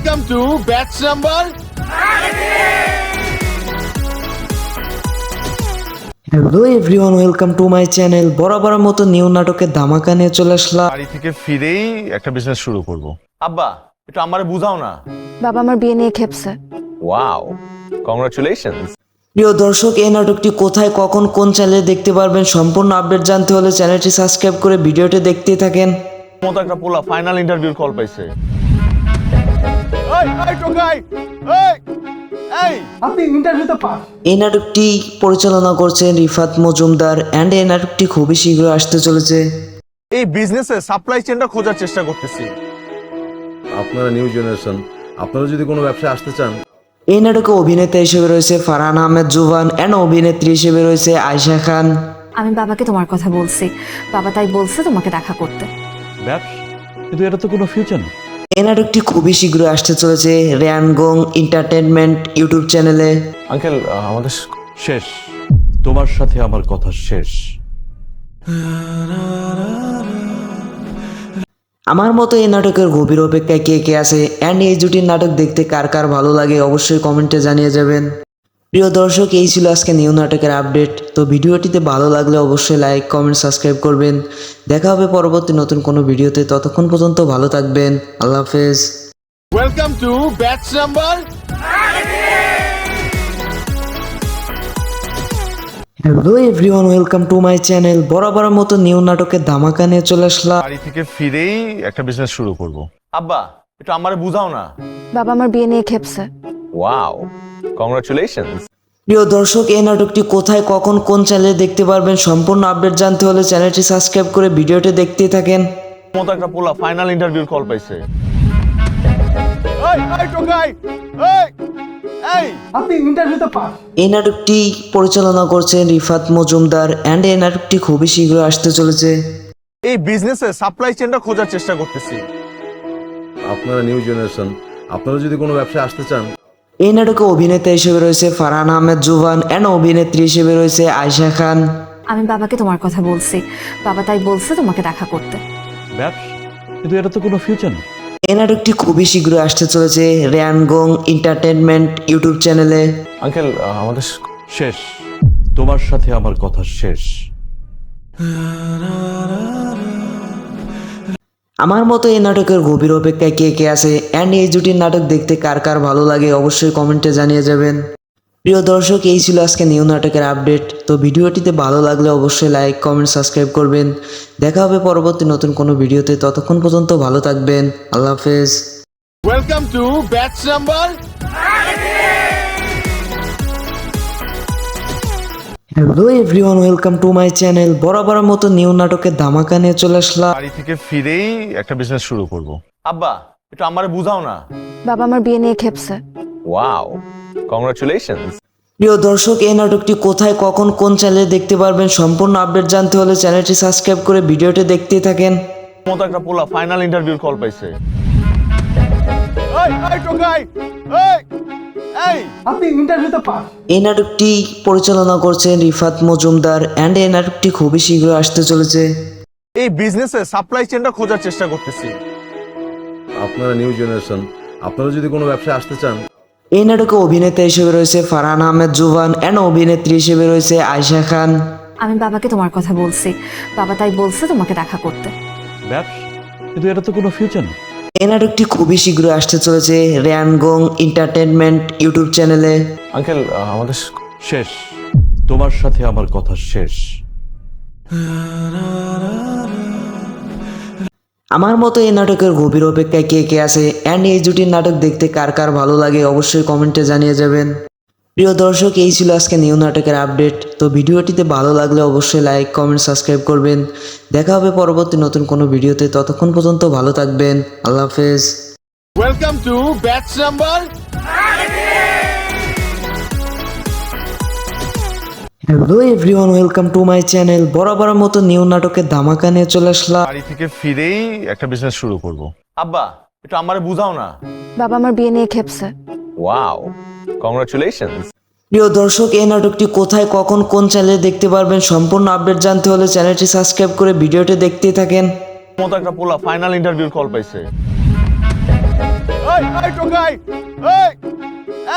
Welcome to batch number. Hello everyone, welcome to my channel. বরাবর মতো new নাটকের ধামাকা নিয়ে চলে আসলাম। বাড়ি থেকে ফিরেই একটা বিজনেস শুরু করব। আব্বা একটু আমারে বুঝাও না। বাবা আমার বিয়ে নিয়ে খেপছে। Wow, congratulations. প্রিয় দর্শক, এই নাটকটি কোথায়, কখন, কোন চ্যানেলে দেখতে পারবেন সম্পূর্ণ আপডেট জানতে হলে চ্যানেলটি সাবস্ক্রাইব করে ভিডিওটি দেখতেই থাকেন। মতো একটা পোলা ফাইনাল ইন্টারভিউর কল পাইছে। এই টোকাই, এই আপনি ইন্টারভিউতে পাস। এই নাটকটি পরিচালনা করছেন রিফাত মজুমদার অ্যান্ড এই নাটকটি খুবই শীঘ্রই আসতে চলেছে। এই বিজনেসে সাপ্লাই চেনটা খোঁজার চেষ্টা করতেছি। আপনারা নিউ জেনারেশন, আপনারা যদি কোনো ব্যবসায় আসতে চান, এই নাটকে অভিনেতা হিসেবে রয়েছে ফারহান আহমেদ জুবান অ্যান্ড অভিনেত্রী হিসেবে রয়েছে আয়েশা খান। আমি বাবাকে তোমার কথা বলছি, বাবা তাই বলছে তোমাকে দেখা করতে। কিন্তু এটা তো কোনো ফিউচার নেই। এই নাটকটি খুবই শীঘ্রই আসতে চলেছে রেয়ানগং এন্টারটেনমেন্ট ইউটিউব চ্যানেলে। আঙ্কেল আমাদের শেষ, তোমার সাথে আমার কথা শেষ। আমার মতো এই নাটকের গভীর অপেক্ষায় কে কে আছে অ্যান্ড এই জুটির নাটক দেখতে কার কার ভালো লাগে অবশ্যই কমেন্টে জানিয়ে যাবেন। প্রিয় দর্শক, এই ছিল আজকে নিউ নাটকের আপডেট। তো ভিডিওটিতে ভালো লাগলে অবশ্যই লাইক, কমেন্ট, সাবস্ক্রাইব করবেন। দেখা হবে পরবর্তী নতুন কোনো ভিডিওতে। ততক্ষণ পর্যন্ত ভালো থাকবেন। আল্লাহ হাফেজ। Welcome to batch number. Hello everyone, welcome to my channel. বরাবর মতো নিউ নাটকের ধামাকা নিয়ে চলে আসলাম। বাড়ি থেকে ফিরেই একটা বিজনেস শুরু করব। আব্বা একটু আমারে বুঝাও না। বাবা আমার বিয়ে নিয়ে খেপছে। Wow, congratulations. প্রিয় দর্শক, এই নাটকটি কোথায়, কখন, কোন চ্যানেলে দেখতে পারবেন সম্পূর্ণ আপডেট জানতে হলে চ্যানেলটি সাবস্ক্রাইব করে ভিডিওটি দেখতেই থাকেন। মতো একটা পোলা ফাইনাল ইন্টারভিউর কল পাইছে। এই টোকাই, এই আপনি ইন্টারভিউতে পাস। এই নাটকটি পরিচালনা করছেন রিফাত মজুমদার অ্যান্ড এই নাটকটি খুবই শীঘ্রই আসতে চলেছে। এই বিজনেসে সাপ্লাই চেনটা খোঁজার চেষ্টা করতেছি। আপনারা নিউ জেনারেশন, আপনারা যদি কোনো ব্যবসায় আসতে চান, এই নাটকে অভিনেতা হিসেবে রয়েছে ফারহান আহমেদ জুবান অ্যান্ড অভিনেত্রী হিসেবে রয়েছে আয়েশা খান। আমি বাবাকে তোমার কথা বলছি, বাবা তাই বলছে তোমাকে দেখা করতে। কিন্তু এটা তো কোনো ফিউচার নেই। এই নাটকটি খুবই শীঘ্রই আসতে চলেছে রেয়ানগং এন্টারটেনমেন্ট ইউটিউব চ্যানেলে। আঙ্কেল আমাদের শেষ, তোমার সাথে আমার কথা শেষ। আমার মতো এই নাটকের গভীর অপেক্ষায় কে কে আছে অ্যান্ড এই জুটির নাটক দেখতে কার কার ভালো লাগে অবশ্যই কমেন্টে জানিয়ে যাবেন। প্রিয় দর্শক, এই ছিল আজকে নিউ নাটকের আপডেট। তো ভিডিওটিতে ভালো লাগলে অবশ্যই লাইক, কমেন্ট, সাবস্ক্রাইব করবেন। দেখা হবে পরবর্তী নতুন কোনো ভিডিওতে। ততক্ষণ পর্যন্ত ভালো থাকবেন। আল্লাহ হাফেজ। Welcome to batch number. Hello everyone, welcome to my channel. বরাবর মতো নিউ নাটকের ধামাকা নিয়ে চলে আসলাম। বাড়ি থেকে ফিরেই একটা বিজনেস শুরু করব। আব্বা একটু আমারে বুঝাও না। বাবা আমার বিয়ে নিয়ে খেপছে। Wow, congratulations. প্রিয় দর্শক, এই নাটকটি কোথায়, কখন, কোন চ্যানেলে দেখতে পারবেন সম্পূর্ণ আপডেট জানতে হলে চ্যানেলটি সাবস্ক্রাইব করে ভিডিওটি দেখতেই থাকেন। মতো একটা পোলা ফাইনাল ইন্টারভিউর কল পাইছে। এই টোকাই, এই আপনি ইন্টারভিউতে পাস। এই নাটকটি পরিচালনা করছেন রিফাত মজুমদার অ্যান্ড এই নাটকটি খুবই শীঘ্রই আসতে চলেছে। এই বিজনেসে সাপ্লাই চেনটা খোঁজার চেষ্টা করতেছি। আপনারা নিউ জেনারেশন, আপনারা যদি কোনো ব্যবসায় আসতে চান, এই নাটকে অভিনেতা হিসেবে রয়েছে ফারহান আহমেদ জুবান অ্যান্ড অভিনেত্রী হিসেবে রয়েছে আয়েশা খান। আমি বাবাকে তোমার কথা বলছি, বাবা তাই বলছে তোমাকে দেখা করতে। কিন্তু এটা তো কোনো ফিউচার নেই। এই নাটকটি খুবই শীঘ্রই আসতে চলেছে রেয়ানগং এন্টারটেনমেন্ট ইউটিউব চ্যানেলে। আঙ্কেল আমাদের শেষ, তোমার সাথে আমার কথা শেষ। আমার মতো এই নাটকের গভীর অপেক্ষায় কে কে আছে অ্যান্ড এই জুটির নাটক দেখতে কার কার ভালো লাগে অবশ্যই কমেন্টে জানিয়ে যাবেন। প্রিয় দর্শক, এই ছিল আজকে নিউ নাটকের আপডেট। তো ভিডিওটিতে ভালো লাগলে অবশ্যই লাইক, কমেন্ট, সাবস্ক্রাইব করবেন। দেখা হবে পরবর্তী নতুন কোনো ভিডিওতে। ততক্ষণ পর্যন্ত ভালো থাকবেন। আল্লাহ হাফেজ। Welcome to batch number. Hello everyone, welcome to my channel. বরাবর মতো নিউ নাটকের ধামাকা নিয়ে চলে আসলাম। বাড়ি থেকে ফিরেই একটা বিজনেস শুরু করব। আব্বা একটু আমারে বুঝাও না। বাবা আমার বিয়ে নিয়ে খেপছে। Wow, congratulations. প্রিয় দর্শক, এই নাটকটি কোথায়, কখন, কোন চ্যানেলে দেখতে পারবেন সম্পূর্ণ আপডেট জানতে হলে চ্যানেলটি সাবস্ক্রাইব করে ভিডিওটি দেখতেই থাকেন। মতো একটা পোলা ফাইনাল ইন্টারভিউর কল পাইছে। এই টোকাই,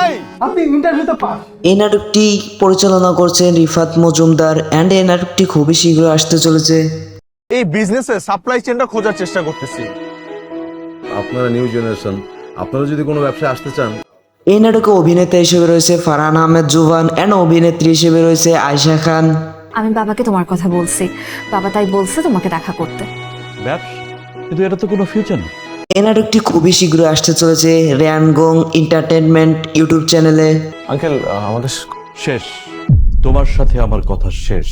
এই আপনি ইন্টারভিউতে পাস। এই নাটকটি পরিচালনা করছেন রিফাত মজুমদার অ্যান্ড এই নাটকটি খুবই শীঘ্র আসতে চলেছে। এই বিজনেসে সাপ্লাই চেনটা খোঁজার চেষ্টা করতেছি। আপনারা নিউ জেনারেশন, আপনারা যদি কোনো ব্যবসায় আসতে চান, এই নাটকে অভিনেতা হিসেবে রয়েছে ফারহান আহমেদ জুবান অ্যান্ড অভিনেত্রী হিসেবে রয়েছে আয়েশা খান। আমি বাবাকে তোমার কথা বলছি, বাবা তাই বলছে তোমাকে দেখা করতে। ব্যবসা, কিন্তু এটা তো কোনো ফিউচার নেই। এই নাটকটি খুবই শীঘ্র আসতে চলেছে রেয়ানগং এন্টারটেনমেন্ট ইউটিউব চ্যানেলে। আঙ্কেল আমাদের শেষ, তোমার সাথে আমার কথা শেষ।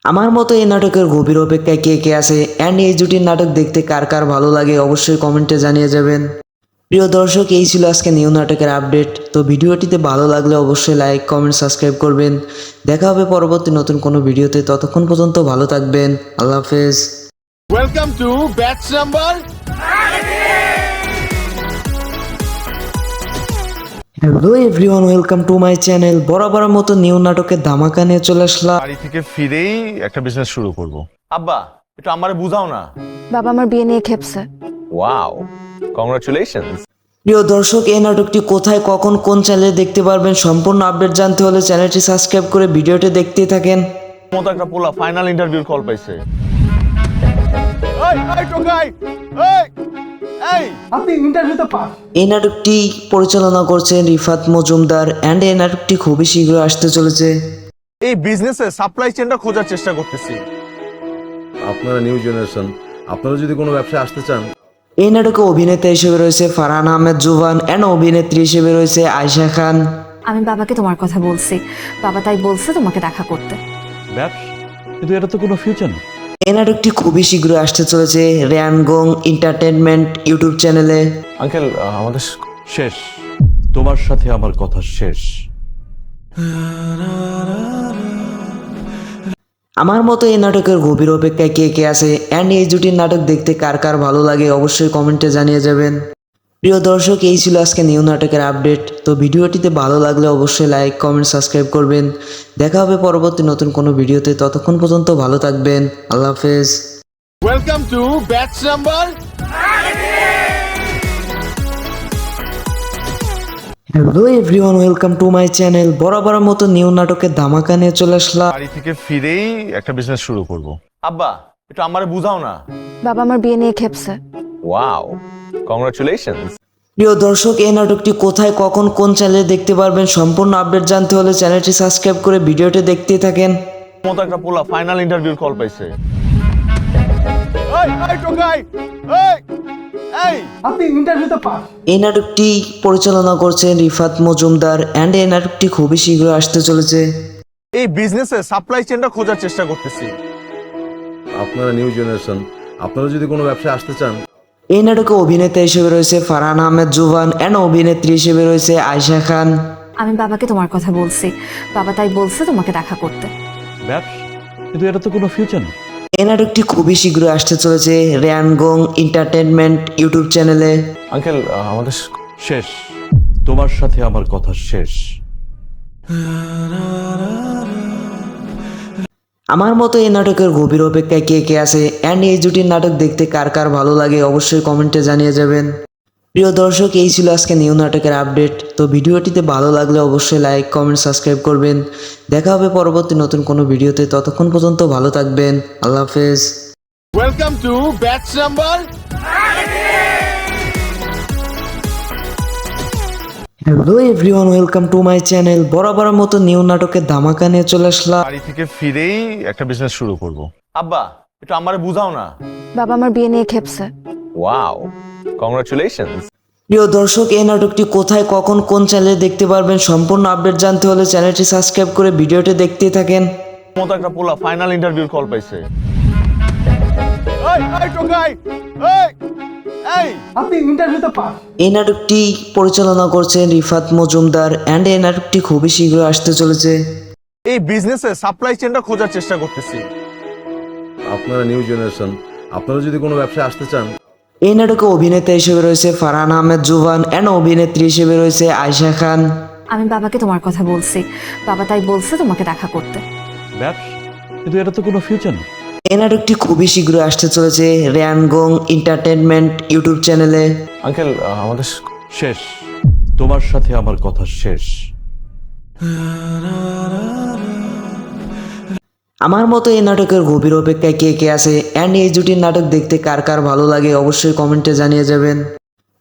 আমার মতো এই নাটকের গভীর অপেক্ষায় কে কে আছে অ্যান্ড এই জুটির নাটক দেখতে কার কার ভালো লাগে অবশ্যই কমেন্টে জানিয়ে যাবেন। প্রিয় দর্শক, এই ছিল আজকে নিউ নাটকের আপডেট। তো ভিডিওটিতে ভালো লাগলে অবশ্যই লাইক কমেন্ট সাবস্ক্রাইব করবেন। দেখা হবে পরবর্তী নতুন কোনো ভিডিওতে, ততক্ষণ পর্যন্ত ভালো থাকবেন। আল্লাহ হাফেজ। Welcome to batch number. Hello everyone, welcome to my channel. বরাবর মতো নিউ নাটকের ধামাকা নিয়ে চলে আসলাম। বাড়ি থেকে ফিরেই একটা বিজনেস শুরু করব। আব্বা একটু আমারে বুঝাও না। বাবা আমার বিয়ে নিয়ে খেপছে। Wow, congratulations. প্রিয় দর্শক, এই নাটকটি কোথায় কখন কোন চ্যানেলে দেখতে পারবেন সম্পূর্ণ আপডেট জানতে হলে চ্যানেলটি সাবস্ক্রাইব করে ভিডিওটি দেখতেই থাকেন। মতো একটা পোলা ফাইনাল ইন্টারভিউর কল পাইছে। এই টোকাই, এই আপনি ইন্টারভিউতে পাস। এই নাটকটি পরিচালনা করছেন রিফাত মজুমদার অ্যান্ড এই নাটকটি খুবই শীঘ্র আসতে চলেছে। এই বিজনেসে সাপ্লাই চেনটা খোঁজার চেষ্টা করতেছি। আপনারা নিউ জেনারেশন, আপনারা যদি কোনো ব্যবসায় আসতে চান, এই নাটকে অভিনেতা হিসেবে রয়েছে ফারহান আহমেদ জুবান অ্যান্ড অভিনেত্রী হিসেবে রয়েছে আয়েশা খান। আমি বাবাকে তোমার কথা বলছি, বাবা তাই বলছে তোমাকে দেখা করতে। ব্যবসা, কিন্তু এটা তো কোনো ফিউচার নেই। এই নাটকটি খুবই শীঘ্র আসতে চলেছে রেয়ানগং এন্টারটেনমেন্ট ইউটিউব চ্যানেলে। আঙ্কেল আমাদের শেষ, তোমার সাথে আমার কথা শেষ। আমার মতো এই নাটকের গভীর অপেক্ষায় কে কে আছে অ্যান্ড এই জুটির নাটক দেখতে কার কার ভালো লাগে অবশ্যই কমেন্টে জানিয়ে যাবেন। প্রিয় দর্শক, এই ছিল আজকে নিউ নাটকের আপডেট। তো ভিডিওটিতে ভালো লাগলে অবশ্যই লাইক কমেন্ট সাবস্ক্রাইব করবেন। দেখা হবে পরবর্তী নতুন কোনো ভিডিওতে, ততক্ষণ পর্যন্ত ভালো থাকবেন। আল্লাহ হাফেজ। Welcome to batch number. Hello everyone, welcome to my channel. বরাবর মতো নিউ নাটকের ধামাকা নিয়ে চলে আসলাম। বাড়ি থেকে ফিরেই একটা বিজনেস শুরু করব। আব্বা একটু আমারে বুঝাও না। বাবা আমার বিয়ে নিয়ে খেপছে। Wow, congratulations. প্রিয় দর্শক, এই নাটকটি কোথায় কখন কোন চ্যানেলে দেখতে পারবেন সম্পূর্ণ আপডেট জানতে হলে চ্যানেলটি সাবস্ক্রাইব করে ভিডিওটি দেখতেই থাকেন। মতো একটা পোলা ফাইনাল ইন্টারভিউর কল পাইছে। এই টোকাই, এই আপনি ইন্টারভিউতে পাস। এই নাটকটি পরিচালনা করছেন রিফাত মজুমদার অ্যান্ড এই নাটকটি খুবই শীঘ্র আসতে চলেছে। এই বিজনেসে সাপ্লাই চেনটা খোঁজার চেষ্টা করতেছি। আপনারা নিউ জেনারেশন, আপনারা যদি কোনো ব্যবসায় আসতে চান, এই নাটকে অভিনেতা হিসেবে রয়েছে ফারহান আহমেদ জুবান অ্যান্ড অভিনেত্রী হিসেবে রয়েছে আয়েশা খান। আমি বাবাকে তোমার কথা বলছি, বাবা তাই বলছে তোমাকে দেখা করতে। ব্যবসা, কিন্তু এটা তো কোনো ফিউচার নেই। এই নাটকটি খুবই শীঘ্র আসতে চলেছে রেয়ানগং এন্টারটেনমেন্ট ইউটিউব চ্যানেলে। আঙ্কেল আমাদের শেষ, তোমার সাথে আমার কথা শেষ। আমার মতো এই নাটকের গভীর অপেক্ষায় কে কে আছে অ্যান্ড এই জুটির নাটক দেখতে কার কার ভালো লাগে অবশ্যই কমেন্টে জানিয়ে যাবেন। প্রিয় দর্শক, এই ছিল আজকে নিউ নাটকের আপডেট। তো ভিডিওটিতে ভালো লাগলে অবশ্যই লাইক কমেন্ট সাবস্ক্রাইব করবেন। দেখা হবে পরবর্তী নতুন কোনো ভিডিওতে, ততক্ষণ পর্যন্ত ভালো থাকবেন। আল্লাহ হাফেজ। Welcome to batch number. Hello everyone, welcome to my channel. বরাবর মতো নিউ নাটকের ধামাকা নিয়ে চলে আসলাম। বাড়ি থেকে ফিরেই একটা বিজনেস শুরু করব। আব্বা একটু আমারে বুঝাও না। বাবা আমার বিয়ে নিয়ে খেপছে। Wow, congratulations. প্রিয় দর্শক, এই নাটকটি কোথায় কখন কোন চ্যানেলে দেখতে পারবেন সম্পূর্ণ আপডেট জানতে হলে চ্যানেলটি সাবস্ক্রাইব করে ভিডিওটি দেখতেই থাকেন। মতো একটা পোলা ফাইনাল ইন্টারভিউর কল পাইছে। এই টোকাই, এই আপনি ইন্টারভিউতে পাস। এই নাটকটি পরিচালনা করছেন রিফাত মজুমদার অ্যান্ড এই নাটকটি খুবই শীঘ্র আসতে চলেছে। এই বিজনেসে সাপ্লাই চেনটা খোঁজার চেষ্টা করতেছি। আপনারা নিউ জেনারেশন, আপনারা যদি কোনো ব্যবসায় আসতে চান, এই নাটকে অভিনেতা হিসেবে রয়েছে ফারহান আহমেদ জুবান অ্যান্ড অভিনেত্রী হিসেবে রয়েছে আয়েশা খান। আমি বাবাকে তোমার কথা বলছি, বাবা তাই বলছে তোমাকে দেখা করতে। ব্যবসা, কিন্তু এটা তো কোনো ফিউচার নেই। এই নাটকটি খুবই শীঘ্রই আসতে চলেছে রেয়ানগং এন্টারটেনমেন্ট ইউটিউব চ্যানেলে। আঙ্কেল আমাদের শেষ, তোমার সাথে আমার কথা শেষ। আমার মতো এই নাটকের গভীর অপেক্ষায় কে কে আছে অ্যান্ড এই জুটির নাটক দেখতে কার কার ভালো লাগে অবশ্যই কমেন্টে জানিয়ে যাবেন।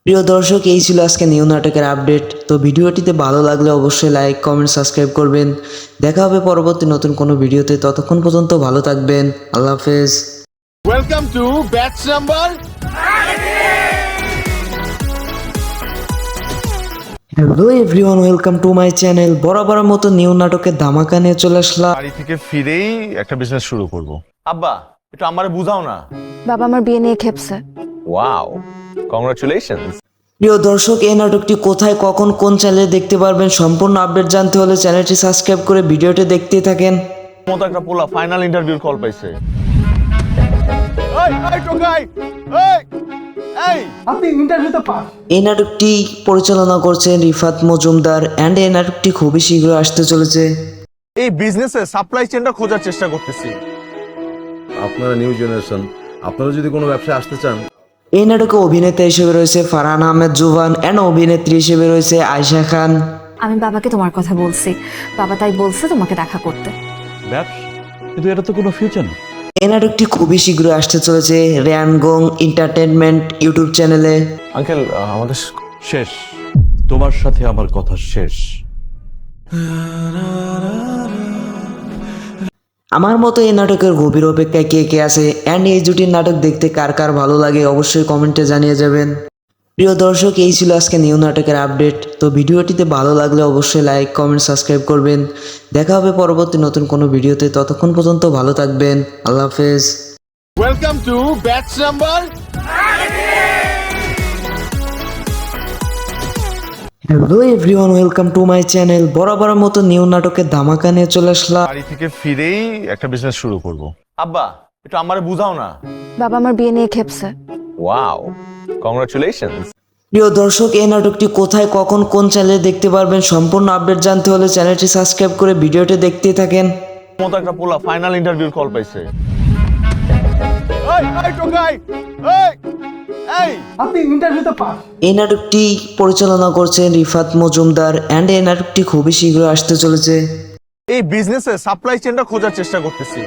প্রিয় দর্শক, এই ছিল আজকে নিউ নাটকের আপডেট। তো ভিডিওটিতে ভালো লাগলে অবশ্যই লাইক কমেন্ট সাবস্ক্রাইব করবেন। দেখা হবে পরবর্তী নতুন কোনো ভিডিওতে, ততক্ষণ পর্যন্ত ভালো থাকবেন। আল্লাহ হাফেজ। Welcome to batch number. Hello everyone, welcome to my channel. বরাবরের মতো নিউ নাটকের ধামাকা নিয়ে চলে আসলাম। বাড়ি থেকে ফিরেই একটা বিজনেস শুরু করব। আব্বা একটু আমারে বুঝাও না। বাবা আমার বিয়ে নিয়ে খেপছে। Wow, congratulations. প্রিয় দর্শক, এই নাটকটি কোথায় কখন কোন চ্যানেলে দেখতে পারবেন সম্পূর্ণ আপডেট জানতে হলে চ্যানেলটি সাবস্ক্রাইব করে ভিডিওটি দেখতেই থাকেন। মতো একটা পোলা ফাইনাল ইন্টারভিউর কল পাইছে। এই এই টোকাই, এই এই আপনি ইন্টারভিউতে পাস। এই নাটকটি পরিচালনা করছেন রিফাত মজুমদার অ্যান্ড এই নাটকটি খুবই শীঘ্রই আসতে চলেছে। এই বিজনেসে সাপ্লাই চেনটা খোঁজার চেষ্টা করতেছি। আপনারা নিউ জেনারেশন, আপনারা যদি কোনো ব্যবসায় আসতে চান, এই নাটকে অভিনেতা হিসেবে রয়েছে ফারহান আহমেদ জুবান অ্যান্ড অভিনেত্রী হিসেবে রয়েছে আয়শা খান। আমি বাবাকে তোমার কথা বলছি, বাবা তাই বলছে তোমাকে দেখা করতে। ব্যবসা, কিন্তু এটা তো কোনো ফিউচার নেই। এই নাটকটি খুবই শীঘ্রই আসতে চলেছে রেয়ানগং এন্টারটেনমেন্ট ইউটিউব চ্যানেলে। আঙ্কেল আমাদের শেষ, তোমার সাথে আমার কথা শেষ। আমার মতো এই নাটকের গভীর অপেক্ষায় কে কে আছে অ্যান্ড এই জুটির নাটক দেখতে কার কার ভালো লাগে অবশ্যই কমেন্টে জানিয়ে যাবেন। প্রিয় দর্শক, এই ছিল আজকে নিউ নাটকের আপডেট। তো ভিডিওটিতে ভালো লাগলে অবশ্যই লাইক কমেন্ট সাবস্ক্রাইব করবেন। দেখা হবে পরবর্তী নতুন কোনো ভিডিওতে, ততক্ষণ পর্যন্ত ভালো থাকবেন। আল্লাহ হাফেজ। Welcome to batch number. Hello everyone, welcome to my channel. বরাবরের মতো নিউ নাটকের ধামাকা নিয়ে চলে আসলাম। বাড়ি থেকে ফিরেই একটা বিজনেস শুরু করব। আব্বা একটু আমারে বুঝাও না। বাবা আমার বিয়ে নিয়ে খেপছে। Wow, congratulations. প্রিয় দর্শক, এই নাটকটি কোথায় কখন কোন চ্যানেলে দেখতে পারবেন সম্পূর্ণ আপডেট জানতে হলে চ্যানেলটি সাবস্ক্রাইব করে ভিডিওটি দেখতেই থাকেন। মতো একটা পোলা ফাইনাল ইন্টারভিউর কল পাইছে। এই এই টোকাই, এই এই আপনি ইন্টারভিউতে পাস। এই নাটকটি পরিচালনা করছেন রিফাত মজুমদার অ্যান্ড এই নাটকটি খুবই শীঘ্রই আসতে চলেছে। এই বিজনেসে সাপ্লাই চেনটা খোঁজার চেষ্টা করতেছি।